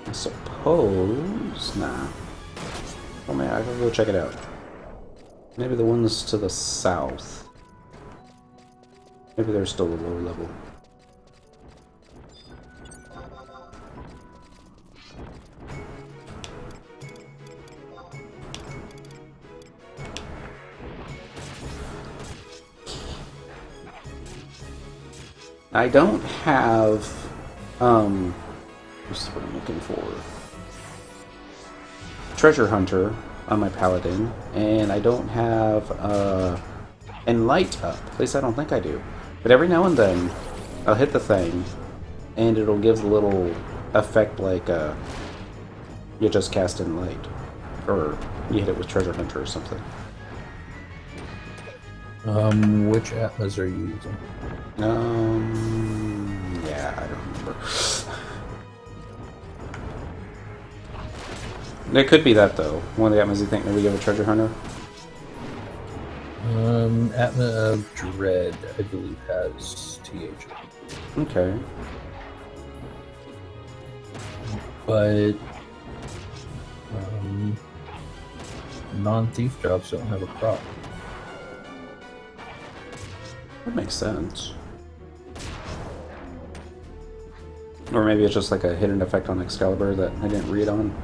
I suppose... Nah. Oh man, I gotta go check it out. Maybe the ones to the south. Maybe they're still a lower level. I don't have, what's what I'm looking for? Treasure Hunter on my Paladin, and I don't have, Enlight up. At least I don't think I do. But every now and then, I'll hit the thing, and it'll give the little effect like, you just cast Enlight. Or you hit it with Treasure Hunter or something. Which Atlas are you using? Yeah, I don't remember. It could be that, though. One of the Atmas you think maybe give a Treasure Hunter? Atma of Dread, I believe, has TH. Okay. But, non-thief jobs don't have a prop. That makes sense. Or maybe it's just like a hidden effect on Excalibur that I didn't read on.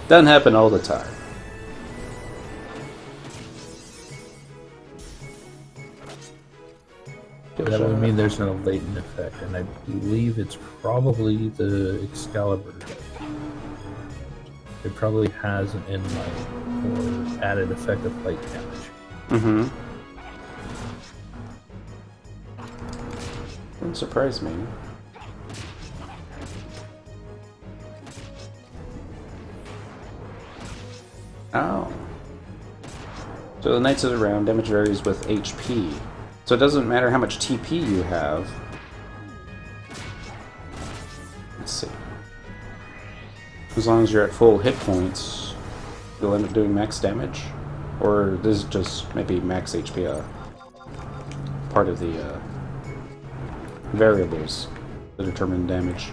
Doesn't happen all the time. That would mean there's no latent effect, and I believe it's probably the Excalibur. It probably has an inlight or added effect of light damage. Mm-hmm. Wouldn't surprise me. Oh. So the Knights of the Round damage varies with HP. So it doesn't matter how much TP you have. Let's see. As long as you're at full hit points, you'll end up doing max damage? Or this is just maybe max HP, part of the variables that determine damage.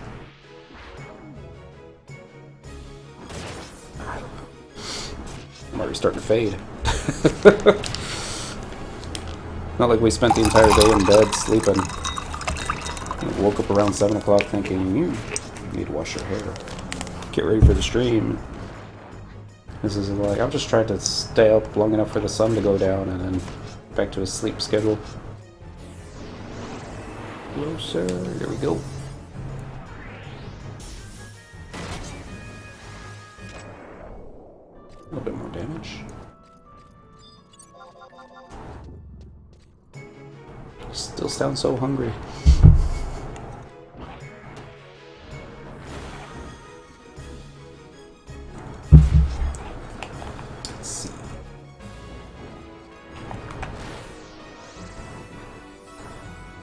I'm already starting to fade. Not like we spent the entire day in bed sleeping. I woke up around 7 o'clock thinking, you need to wash your hair. Get ready for the stream. This is like, I'm just trying to stay up long enough for the sun to go down and then back to a sleep schedule. Closer, there we go. A little bit more damage. Still sound so hungry. Let's see.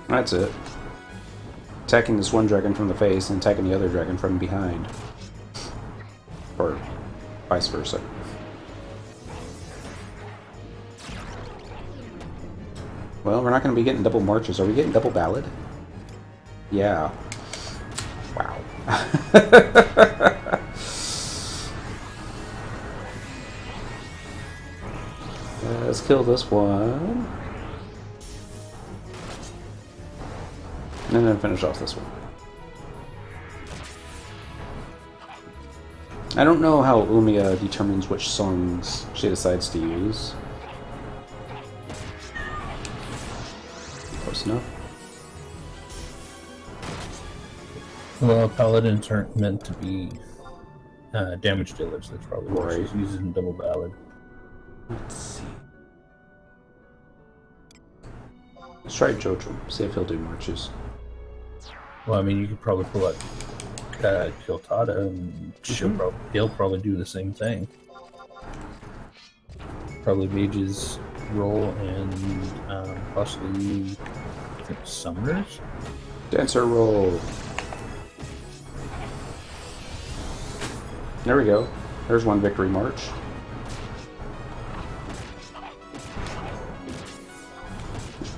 That's it. Attacking this one dragon from the face and attacking the other dragon from behind. Or vice versa. Well, we're not going to be getting double marches. Are we getting double ballad? Yeah. Wow. Let's kill this one. And then finish off this one. I don't know how Umiya determines which songs she decides to use. Close enough. Well, paladins aren't meant to be damage dealers. That's probably why Right. she's using double ballad. Let's see. Let's try Jojo. See if he'll do marches. Well, I mean, you could probably pull out Kiltada, and he'll probably do the same thing. Probably mage's roll and possibly I think summoners. Dancer roll. There we go. There's one victory march.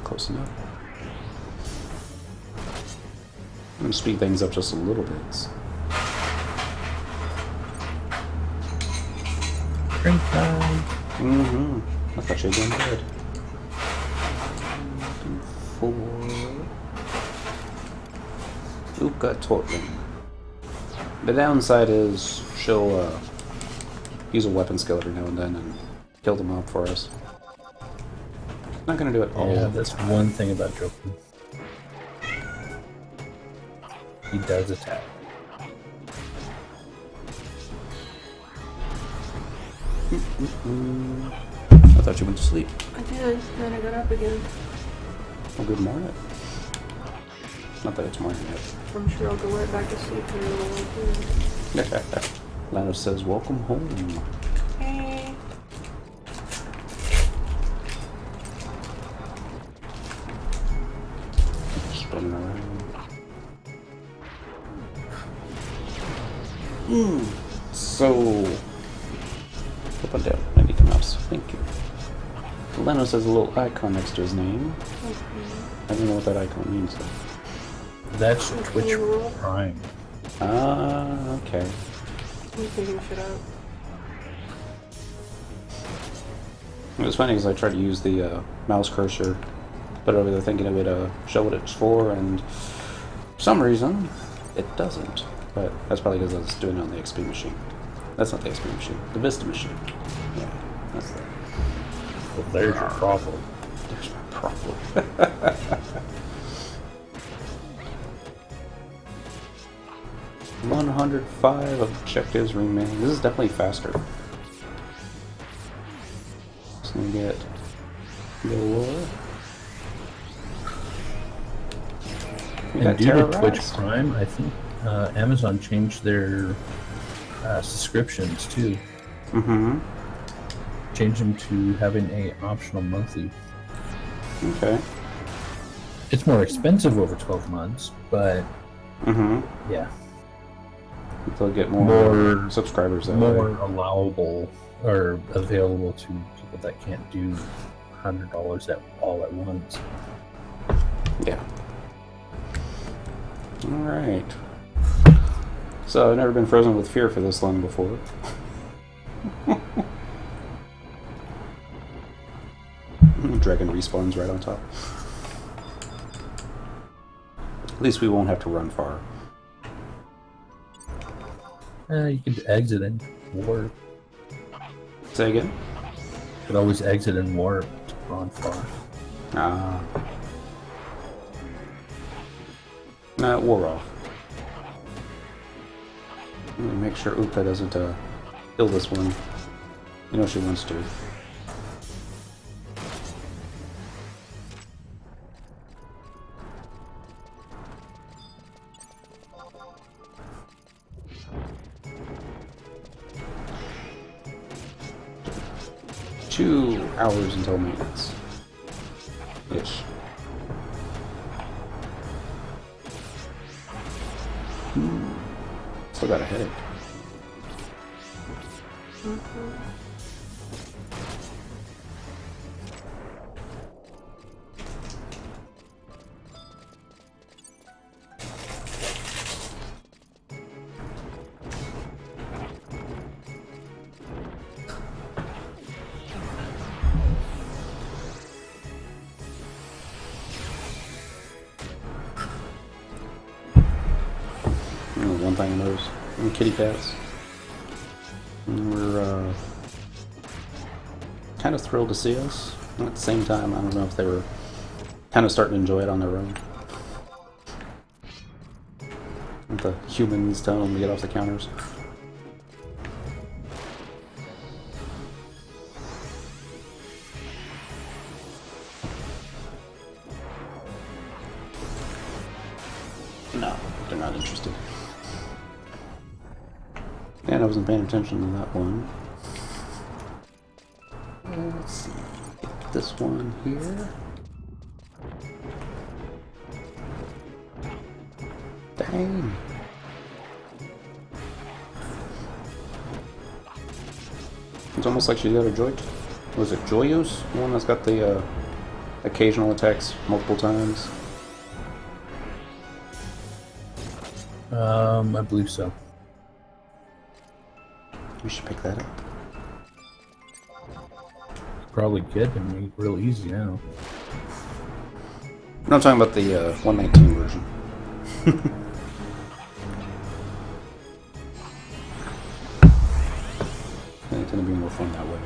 Close enough. I'm going to speed things up just a little bit. Drink time. I thought you were going to bed. 4. Uka Tortling. The downside is she'll use a weapon skill every now and then and kill them up for us. Not going to do it all. Yeah, that's one thing about Joker. He does attack. I thought you went to sleep. I did, then I got up again. Well, good morning. Not that it's morning yet. I'm sure I'll go right back to sleep here in a little while. Lano says, welcome home. Hey. Spinning around. So, up and down. I need the mouse. Thank you. Leno says a little icon next to his name. I don't know what that icon means though. That's Twitch Prime. Ah, okay. I'm figuring shit out. It was funny because I tried to use the mouse cursor, put it over there thinking it would show what it's for, and for some reason, it doesn't. But that's probably because I was doing it on the XP machine. That's not the XP machine, the Vista machine. Yeah, that's the... Well, there's your problem. There's my problem. 105 objectives remain. This is definitely faster. Just gonna get Galore. And due to Twitch Prime, I think Amazon changed their subscriptions too. Changed them to having a optional monthly. Okay. It's more expensive over 12 months, but yeah, They'll get more subscribers that more way. allowable or available to people that can't do $100 all at once. Yeah. Alright. So, I've never been frozen with fear for this long before. Dragon respawns right on top. At least we won't have to run far. You could exit and warp. Say again? You could always exit and warp to run far. Ah. Nah, it wore off. Let me make sure Uka doesn't kill this one. You know she wants to. Hours until maintenance. Ish. Still got a headache. One thing I noticed, kitty cats. We're kind of thrilled to see us. And at the same time, I don't know if they were kind of starting to enjoy it on their own. The humans telling them to get off the counters. No, they're not interested. And I wasn't paying attention to that one. Let's see. Get this one here. Dang. It's almost like she's got a joy. Was it Joyous? The one that's got the occasional attacks multiple times? I believe so. We should pick that up. Probably could and make it real easy now. No, I'm talking about the 119 version. They tend to be more fun that way.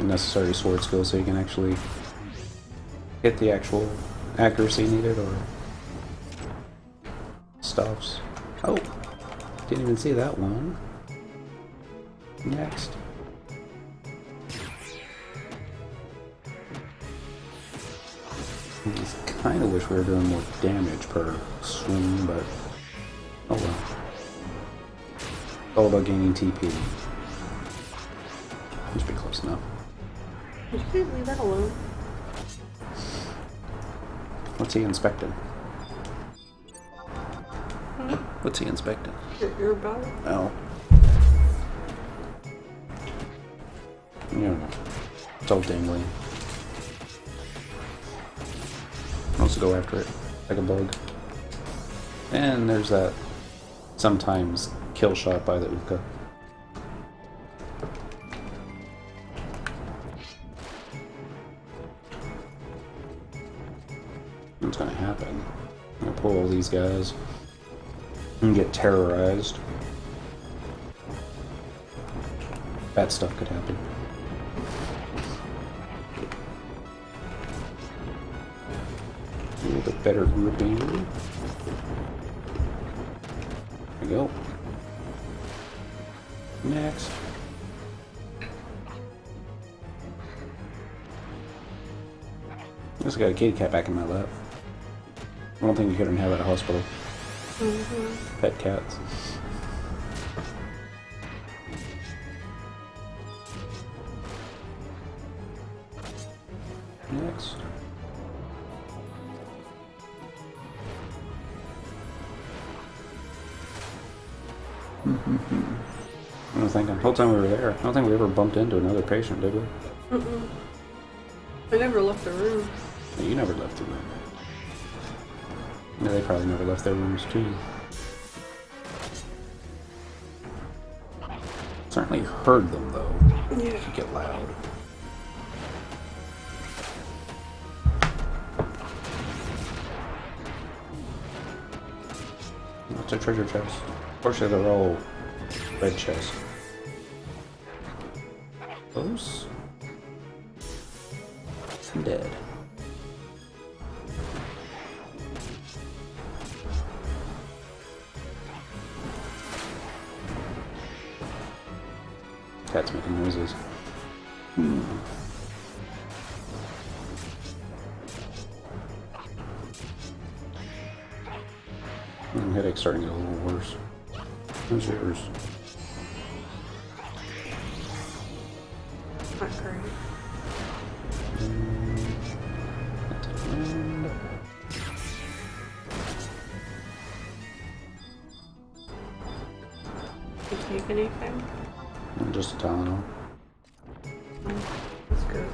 Necessary sword skill so you can actually hit the actual accuracy needed or stuffs. Oh, didn't even see that one. Next. I just kind of wish we were doing more damage per swing, but oh well. All about gaining TP. Must be close enough. You can't leave that alone. What's he inspecting? What's he inspecting? Your body? Oh. You don't know. It's all dangling. Wants to go after it like a bug. And there's that sometimes kill shot by the Uka. What's gonna happen? I'm gonna pull all these guys and get terrorized. Bad stuff could happen. A little bit better grouping. There we go. Next. I just got a kitty cat back in my lap. I don't think you couldn't have at a hospital. Pet cats. Next. I was thinking, the whole time we were there, I don't think we ever bumped into another patient, did we? I never left the room. No, you never left the room. Yeah, they probably never left their rooms too. Certainly heard them though. Yeah. If you get loud. What's a treasure chest? Fortunately, they're all red chests. Close. I'm dead. Cat's making noises. My headache's starting to get a little worse. How's yours? Not great. anything? Just a Tylenol. That's good.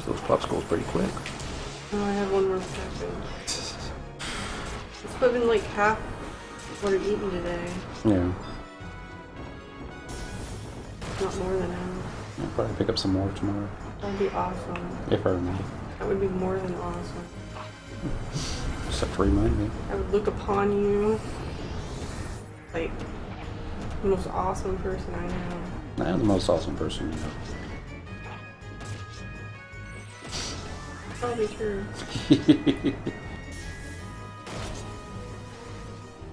Those popsicles pretty quick. Oh, I have one more second. It's been like half what I've eaten today. Yeah. Not more than half. I'll probably pick up some more tomorrow. That would be awesome. If I remember. That would be more than awesome. Just have to remind me. I would look upon you like the most awesome person I know. I am the most awesome person you know. Probably true.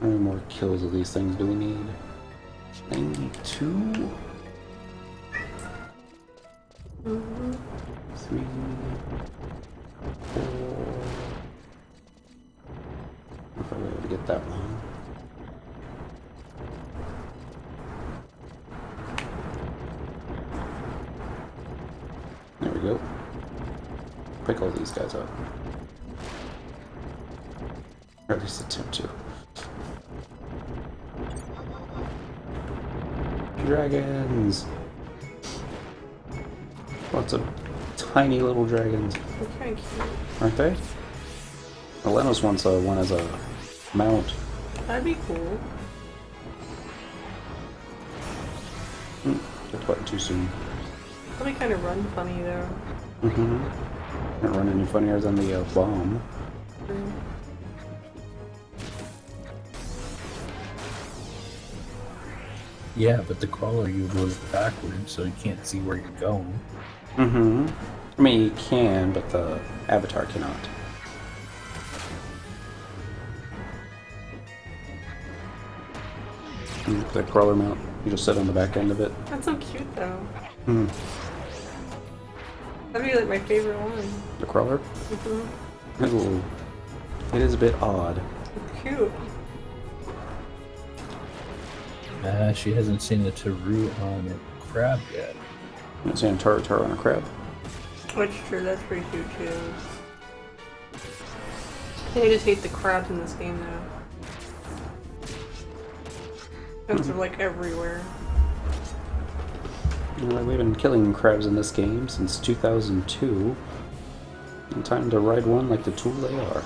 How many more kills of these things do we need? 92? 3, 4. If I were able to get that one. There we go. Pick all these guys up. Or at least attempt to. Dragons! Lots of tiny little dragons. They're kind of cute. Aren't they? Elenos wants one as a mount. That'd be cool. Hit the button too soon. Probably kind of run funny though. Can't run any funnier than the bomb. Yeah, but the crawler you goes backwards, so you can't see where you're going. I mean, you can, but the avatar cannot. The crawler mount, you just sit on the back end of it. That's so cute though. That'd be like my favorite one. The crawler? Ooh, it is a bit odd. Cute. She hasn't seen the Taru on a crab yet. You don't see a Taro on a crab? That's true, that's pretty cute too. I think I just hate the crabs in this game though. Crabs are like everywhere. We've been killing crabs in this game since 2002. And time to ride one like the tool they are.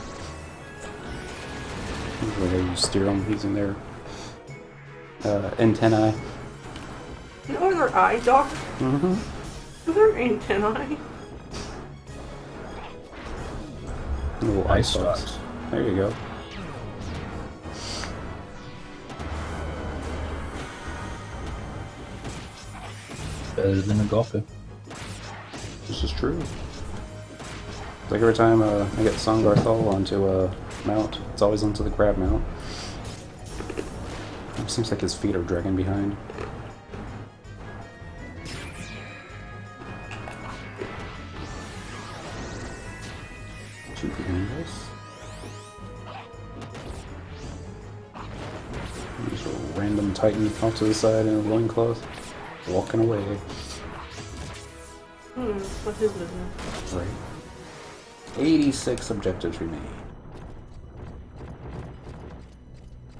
Where you steer them using their antennae. No, their eye dock. Their antennae. Little Eye eye stalks. stalks. There you go. Better than a golfer. This is true. Like every time I get Songarthol onto a mount, it's always onto the crab mount. It seems like his feet are dragging behind. Two behind us. There's a random Titan off to the side in a loincloth, walking away. What's his business? Right. 86 objectives remain.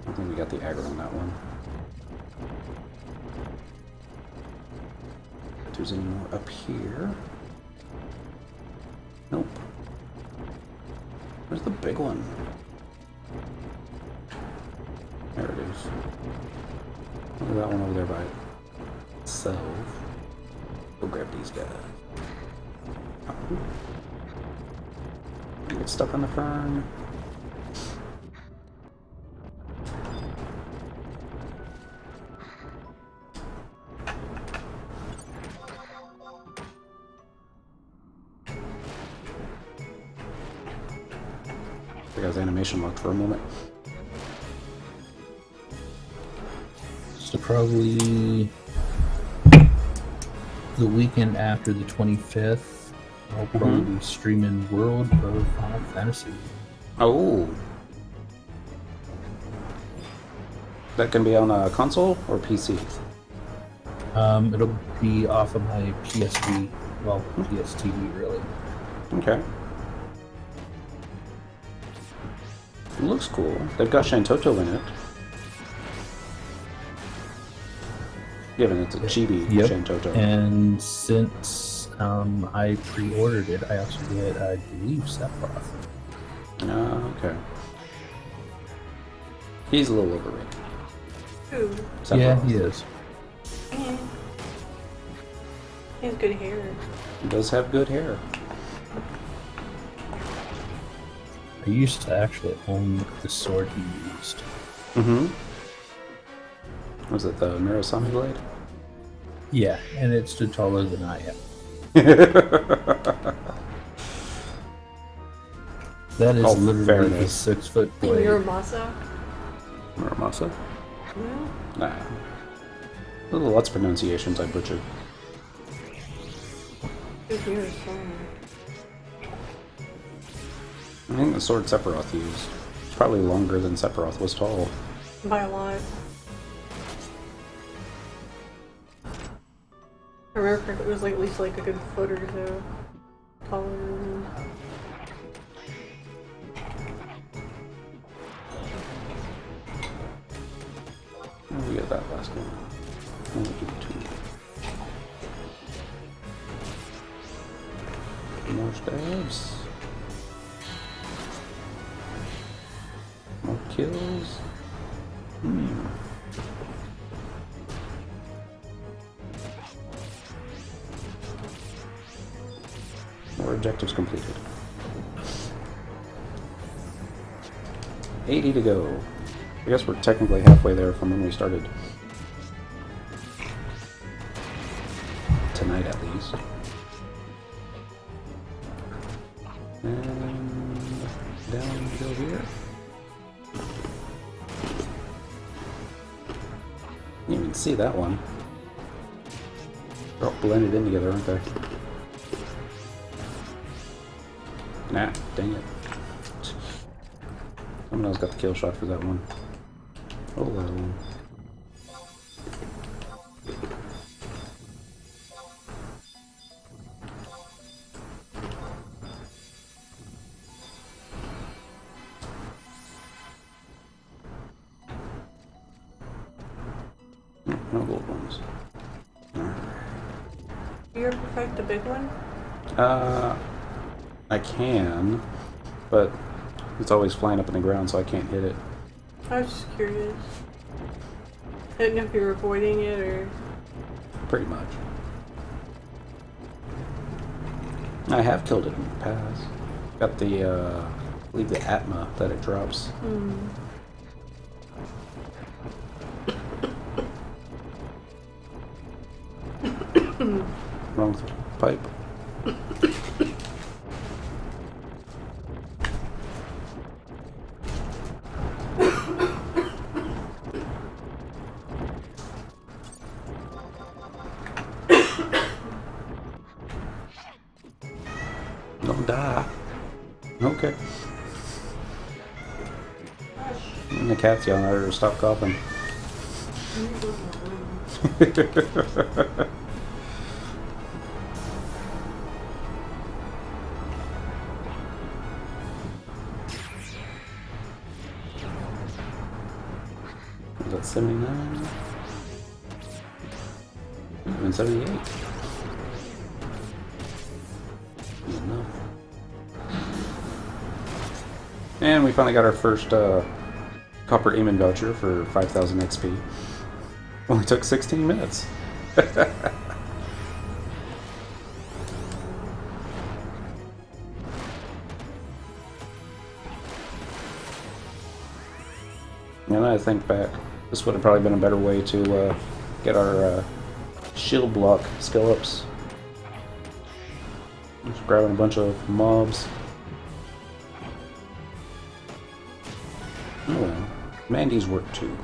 I think we got the aggro on that one. If there's any more up here. Nope. Where's the big one? There it is. Look at that one over there by itself. Go grab these guys. Oh. Get stuck on the fern. The guy's animation locked for a moment. So probably the weekend after the 25th, I'll probably be streaming World of Final Fantasy. Oh. That can be on a console or PC? It'll be off of my PSV, well, PSTV really. Okay. looks cool. They've got Shantoto in it. Given it's a chibi Yep. Shantoto. And since I pre-ordered it, I also get, I believe, Sephiroth. Okay. He's a little overrated. Who? Sephiroth. Yeah, he is. Yeah. He has good hair. He does have good hair. I used to actually own the sword he used. Mm-hmm. Was it the Mirasami blade? Yeah, and it stood taller than I am. That is Oh, literally fairness. a 6-foot And blade. you're a Masa? Muramasa? No? Nah. Little lots of pronunciations I butchered. His hair is long. I think the sword Sephiroth used is probably longer than Sephiroth was tall. By a lot. I remember correctly, it was like at least like a good foot or so taller than him. Oh, we got that last one. Only do two. More stabs. More kills. More objectives completed. 80 to go. I guess we're technically halfway there from when we started. Tonight, at least. And down we go here. You can even see that one. They're all blended in together, aren't they? Nah, dang it. Someone else got the kill shot for that one. Oh well. No gold ones. Do you ever fight the big one? I can, but it's always flying up in the ground, so I can't hit it. I was just curious. I didn't know if you were avoiding it or... Pretty much. I have killed it in the past. Got the, I believe the Atma that it drops. Wrong with the pipe. Don't die. Okay. And the cat's yelling at her to stop coughing. Was that 79? And 78. Enough. And we finally got our first copper aiming voucher for 5,000 XP. Only took 16 minutes. And I think back, this would have probably been a better way to get our shield block skill ups. Just grabbing a bunch of mobs. Oh well. Mandy's work too.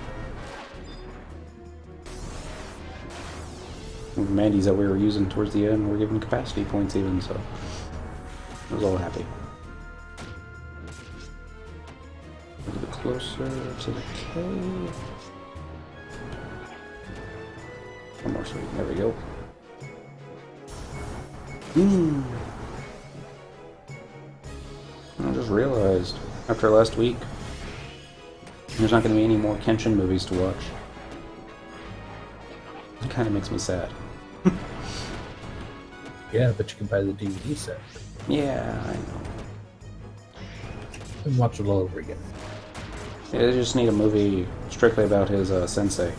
And Mandy's that we were using towards the end were giving capacity points even, so I was all happy. A little bit closer to the cave. One more sweet. There we go. I just realized after last week There's not going to be any more Kenshin movies to watch. It kind of makes me sad. Yeah, but you can buy the DVD set Yeah, I know. and watch it all over again. Yeah, they just need a movie strictly about his sensei.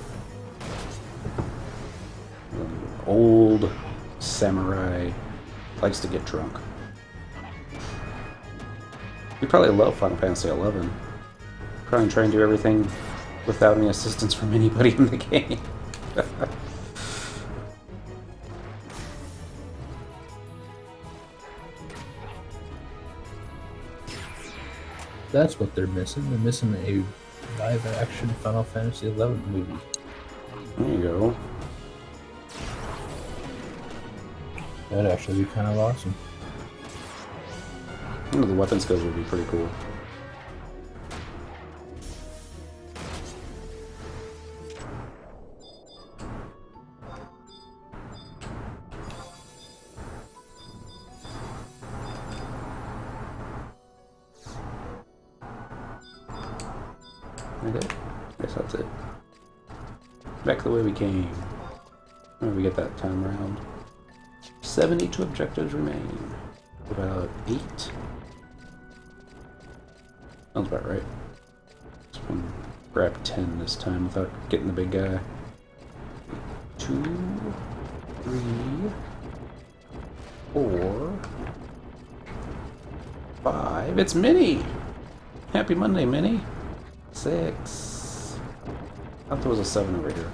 Old samurai, likes to get drunk. You probably love Final Fantasy XI. Probably try and do everything without any assistance from anybody in the game. That's what they're missing. They're missing a live-action Final Fantasy XI movie. There you go. That'd actually be kind of awesome. One of the weapon skills would be pretty cool. Okay, guess that's it. Back the way we came. What did we get that time around? 72 objectives remain. About 8. Sounds about right. Let's grab 10 this time without getting the big guy. 2, 3, 4, 5. It's Minnie! Happy Monday, Minnie! 6. I thought there was a 7 over here.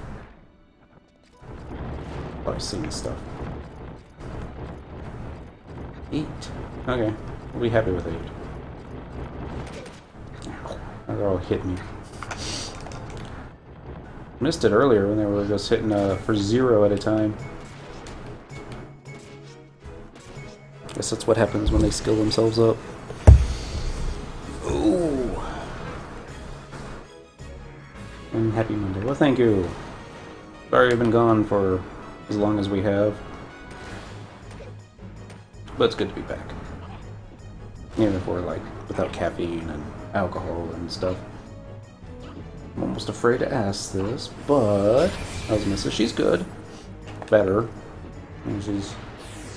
Probably seen stuff. 8. Okay, we'll be happy with 8. They're all hitting me. Missed it earlier when they were just hitting for 0 at a time. Guess that's what happens when they skill themselves up. Ooh. And happy Monday. Well, thank you. Sorry I've been gone for as long as we have. But it's good to be back. Even if we're like without caffeine and alcohol and stuff. I'm almost afraid to ask this, but how's Mrs.? She's good. Better. And she's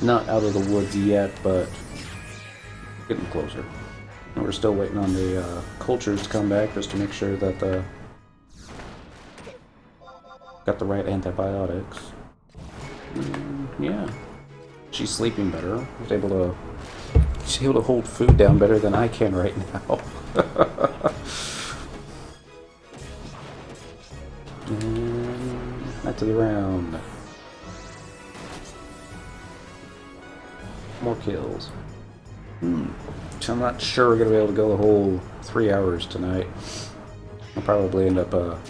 not out of the woods yet, but getting closer. And we're still waiting on the cultures to come back just to make sure that got the right antibiotics. Yeah. She's sleeping better. She's able to hold food down better than I can right now. And back to the round. More kills. So I'm not sure we're gonna be able to go the whole 3 hours tonight. I'll probably end up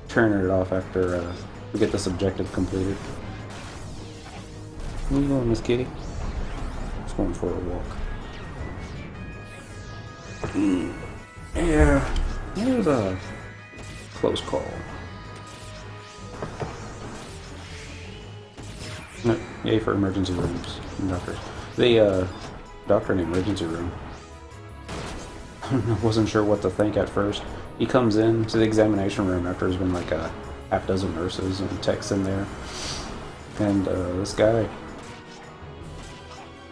turning it off after we get this objective completed. Where you going, Miss Kitty? Just going for a walk. Yeah, it was a close call. No, yay for emergency rooms and doctors. The doctor in the emergency room. I wasn't sure what to think at first. He comes in to the examination room after there's been like a half dozen nurses and techs in there, and this guy.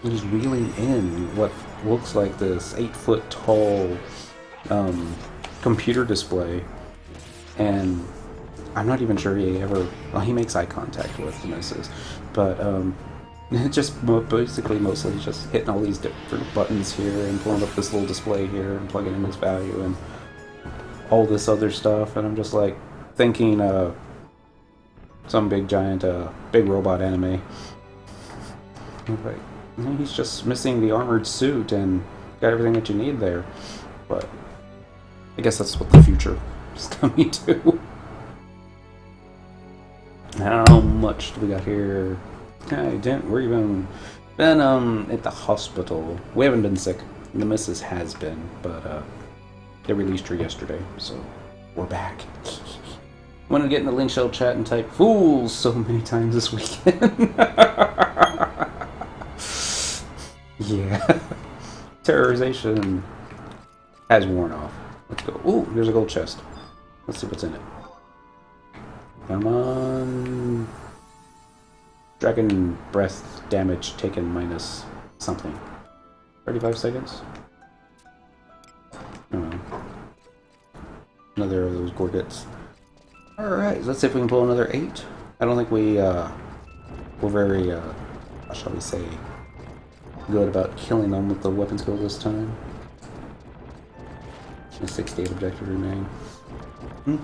He's wheeling in what looks like this 8-foot tall computer display, and I'm not even sure he ever. Well, he makes eye contact with the missus, but just basically mostly just hitting all these different buttons here and pulling up this little display here and plugging in this value and all this other stuff, and I'm just like thinking some big giant big robot anime. Like, he's just missing the armored suit and got everything that you need there. But I guess that's what the future is coming to. How much do we got here? We've been at the hospital. We haven't been sick. The missus has been, but they released her yesterday, so we're back. Wanted to get in the link shell chat and type "fools" so many times this weekend. Yeah. Terrorization has worn off. Let's go. Ooh, there's a gold chest. Let's see what's in it. Come on. Dragon breath damage taken minus something. 35 seconds? I don't know. Another of those gorgets. Alright, let's see if we can pull another 8. I don't think we're very, how shall we say, good about killing them with the weapon skill this time. 68 objectives remain. No,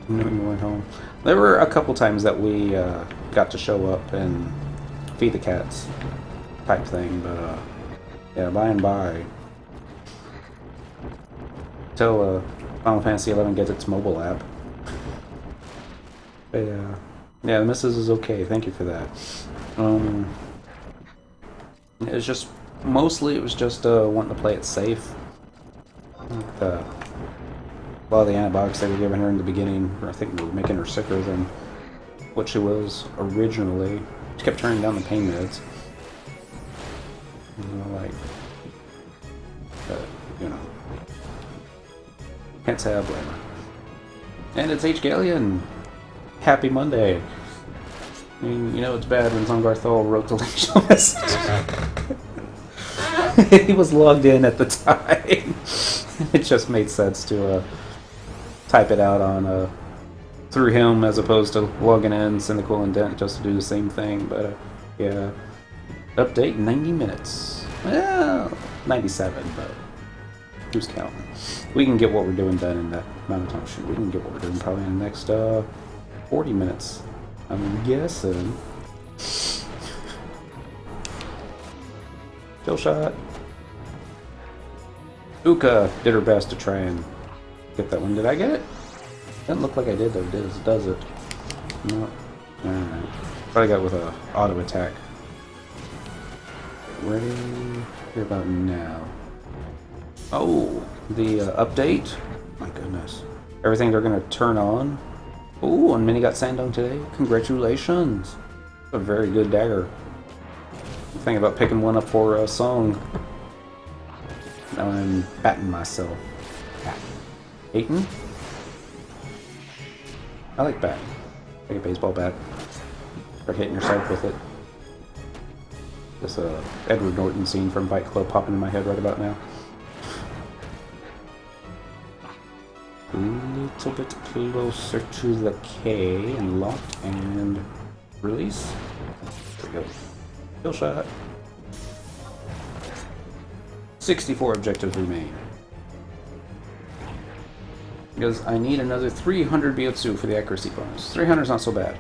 we went home. There were a couple times that we got to show up and feed the cats type thing, but yeah, by and by, till Final Fantasy XI gets its mobile app. But yeah, the missus is okay. Thank you for that. It was just mostly it was just wanting to play it safe. A lot of the antibiotics they were giving her in the beginning, I think, were making her sicker than what she was originally. She kept turning down the pain meds. You know, like, you know, can't say I blame her. And it's H. Galleon. Happy Monday. I mean, you know it's bad when Zongarthol wrote the initial message. He was logged in at the time. It just made sense to type it out on through him as opposed to logging in Cynical Indent just to do the same thing. But yeah, update 90 minutes. Well, 97, but who's counting? We can get what we're doing done in that amount of time. Shoot, we can get what we're doing probably in the next 40 minutes. I'm guessing. Kill shot. Uka did her best to try and get that one. Did I get it? Doesn't look like I did though, does it? No. Alright. Probably got with a auto attack. Ready? Here about now. Oh, the update? My goodness. Everything they're gonna turn on. Oh, and Minnie got Sandung today. Congratulations. A very good dagger. I'm thinking about picking one up for a song. Now I'm batting myself. Hating? I like batting. Take a baseball bat. Start hitting yourself with it. This Edward Norton scene from Fight Club popping in my head right about now. A little bit closer to the K and lock and release. There we go. Kill shot. 64 objectives remain. Because I need another 300 Biotsu for the accuracy bonus. 300 is not so bad.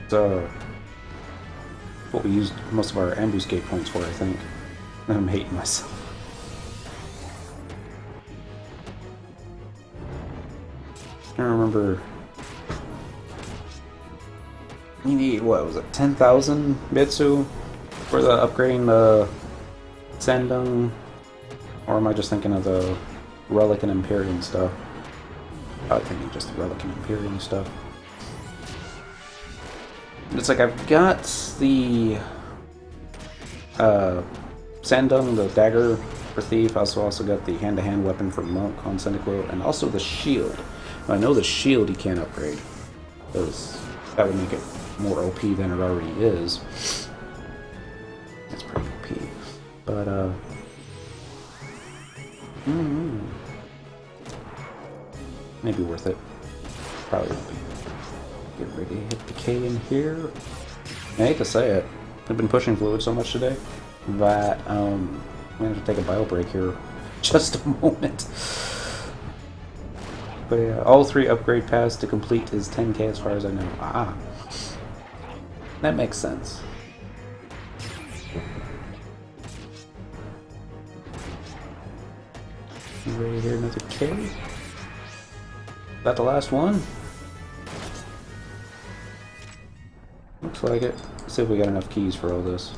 It's what we used most of our ambuscade points for, I think. I'm hating myself. I remember you need, what was it, 10,000 Bitsu for the upgrading the Sandung? Or am I just thinking of the Relic and Empyrean stuff? I was thinking just the Relic and Empyrean stuff. It's like I've got the Sandung, the dagger for Thief. I also got the hand-to-hand weapon for Monk on Cyndaquil, and also the shield. I know the shield you can't upgrade, because that would make it more OP than it already is. That's pretty OP. But, maybe worth it. Probably won't be. Get ready to hit the K in here. I hate to say it. I've been pushing fluid so much today that I'm going to have to take a bio break here just a moment. But yeah, all 3 upgrade paths to complete is 10k as far as I know. Ah. That makes sense. Ready to hear another K? Is that the last one? Looks like it. Let's see if we got enough keys for all this.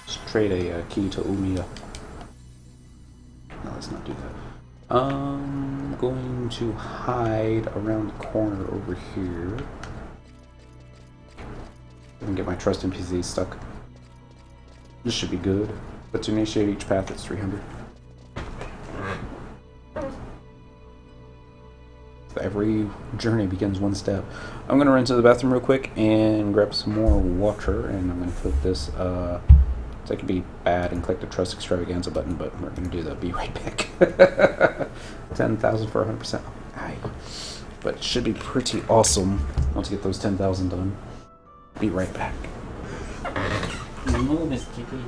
Let's trade a key to Umiya. No, let's not do that. I'm going to hide around the corner over here. And get my trust NPC stuck. This should be good. But to initiate each path, it's 300. Every journey begins one step. I'm going to run to the bathroom real quick and grab some more water, and I'm going to put this, so I could be bad and click the Trust Extravaganza button, but we're going to do the be right back. 10,000 for 100%. Aye. But it should be pretty awesome once you get those 10,000 done. Be right back. No, Miss Kitty.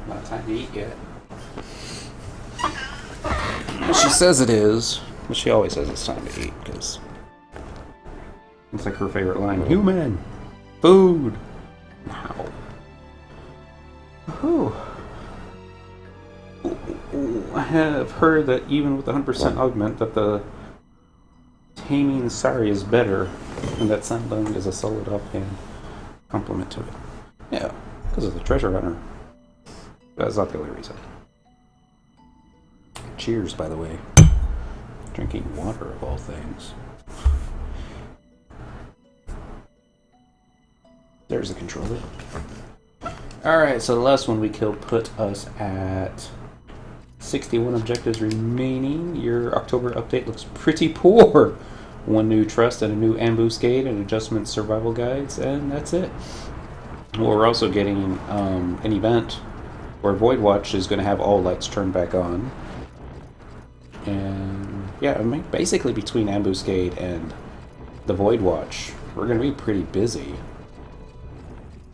Not time to eat yet. Well, she says it is, but she always says it's time to eat because it's like her favorite line. Human, food. Now. Whew. I have heard that even with the 100% augment, that the taming Sari is better, and that Sunbone is a solid offhand compliment to it. Yeah, because of the treasure hunter. That's not the only reason. Cheers, by the way. Drinking water of all things. There's the controller. Alright, so the last one we killed put us at 61 objectives remaining. Your October update looks pretty poor. One new trust and a new ambuscade and adjustment survival guides, and that's it. Well, we're also getting an event where Void Watch is going to have all lights turned back on. And yeah, I mean, basically between Ambuscade and the Void Watch, we're going to be pretty busy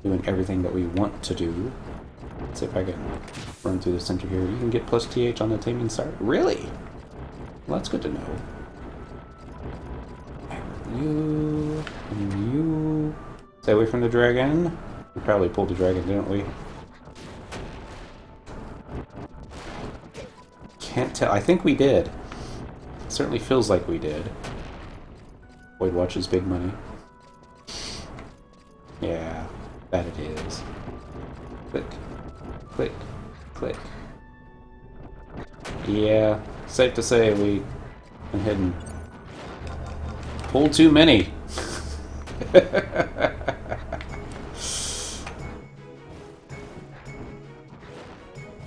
doing everything that we want to do. Let's see if I can run through the center here. You can get plus TH on the Taming Star. Really? Well, that's good to know. You and you. Stay away from the dragon. We probably pulled the dragon, didn't we? Can't tell. I think we did. It certainly feels like we did. Void Watch is big money. Yeah, that it is. Click. Click. Click. Yeah, safe to say we been hidden. Pulled too many.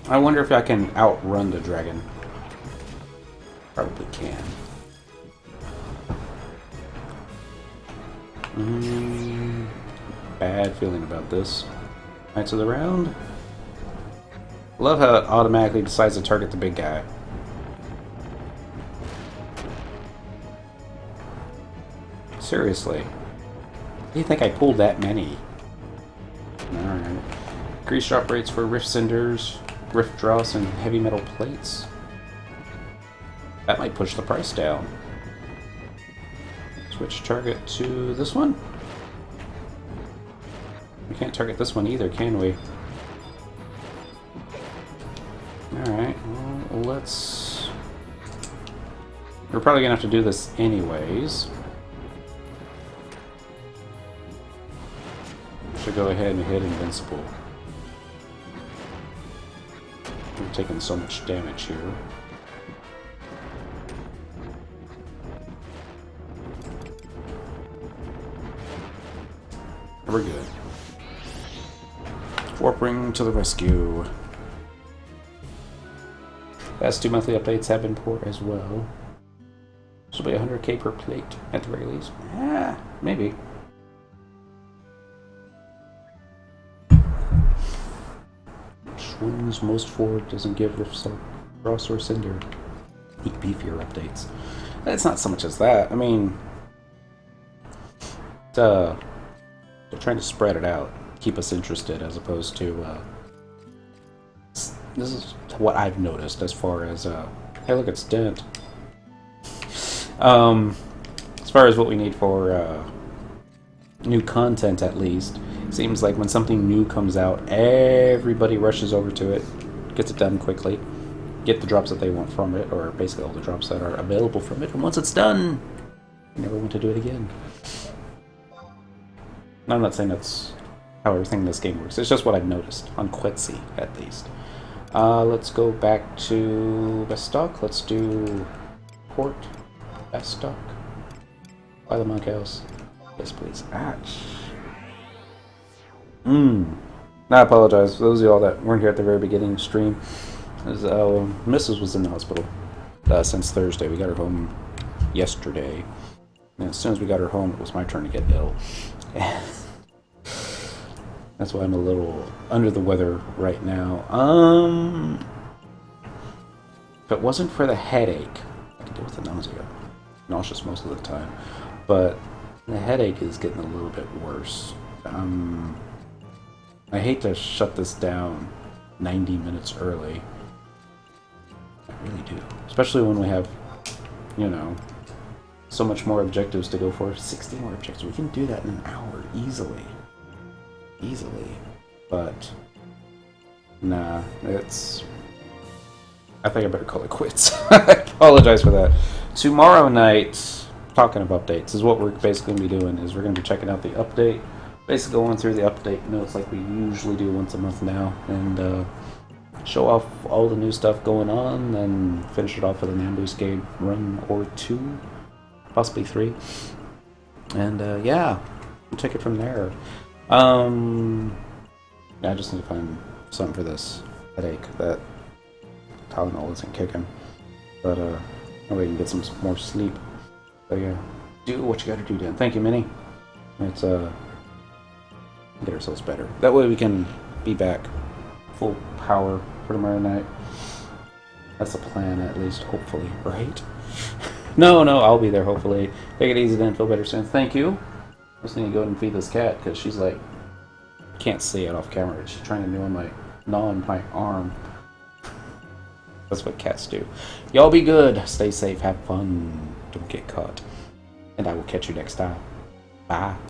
I wonder if I can outrun the dragon. Probably can. Bad feeling about this. Knights of the round. Love how it automatically decides to target the big guy. Seriously. Do you think I pulled that many? Alright. Grease drop rates for rift cinders, rift dross, and heavy metal plates. That might push the price down. Switch target to this one. We can't target this one either, can we? Alright, well, let's... We're probably gonna have to do this anyways. Should go ahead and hit invincible. We're taking so much damage here. We're good. Warping to the rescue. Last 2 monthly updates have been poor as well. This will be 100k per plate at the very least. Maybe. Swings most forward, doesn't give Ross or Cinder. Need beefier updates. It's not so much as that. I mean, they're trying to spread it out, keep us interested, as opposed to. This is what I've noticed as far as. Hey, look, it's Dent. As far as what we need for new content, at least. Seems like when something new comes out, everybody rushes over to it, gets it done quickly, get the drops that they want from it, or basically all the drops that are available from it, and once it's done, you never want to do it again. And I'm not saying that's how everything in this game works, it's just what I've noticed, on Quetzy at least. Let's go back to Bestock, let's do Port Bestock. By the monkhouse. Yes, please. Ouch. I apologize for those of y'all that weren't here at the very beginning of the stream. Mrs. was in the hospital since Thursday. We got her home yesterday. And as soon as we got her home, it was my turn to get ill. That's why I'm a little under the weather right now. If it wasn't for the headache, I could deal with the nausea. Nauseous most of the time. But the headache is getting a little bit worse. I hate to shut this down 90 minutes early. I really do. Especially when we have, you know, so much more objectives to go for. 60 more objectives. We can do that in an hour easily. Easily. But, nah, it's... I think I better call it quits. I apologize for that. Tomorrow night, talking of updates, is what we're basically going to be doing, is we're going to be checking out the update. Basically going through the update notes like we usually do once a month now, and show off all the new stuff going on, and finish it off with an ambuscade run or 2, possibly 3. And yeah, we'll take it from there. Yeah, I just need to find something for this headache that Tylenol isn't kicking, but we can get some more sleep. So yeah, do what you gotta do, Dan. Thank you, Minnie. It's get ourselves better. That way we can be back full power for tomorrow night. That's the plan, at least, hopefully, right? No, I'll be there, hopefully. Take it easy, then. Feel better soon. Thank you. I just need to go and feed this cat, because she's like, can't see it off camera. She's trying to gnaw on my arm. That's what cats do. Y'all be good. Stay safe. Have fun. Don't get caught. And I will catch you next time. Bye.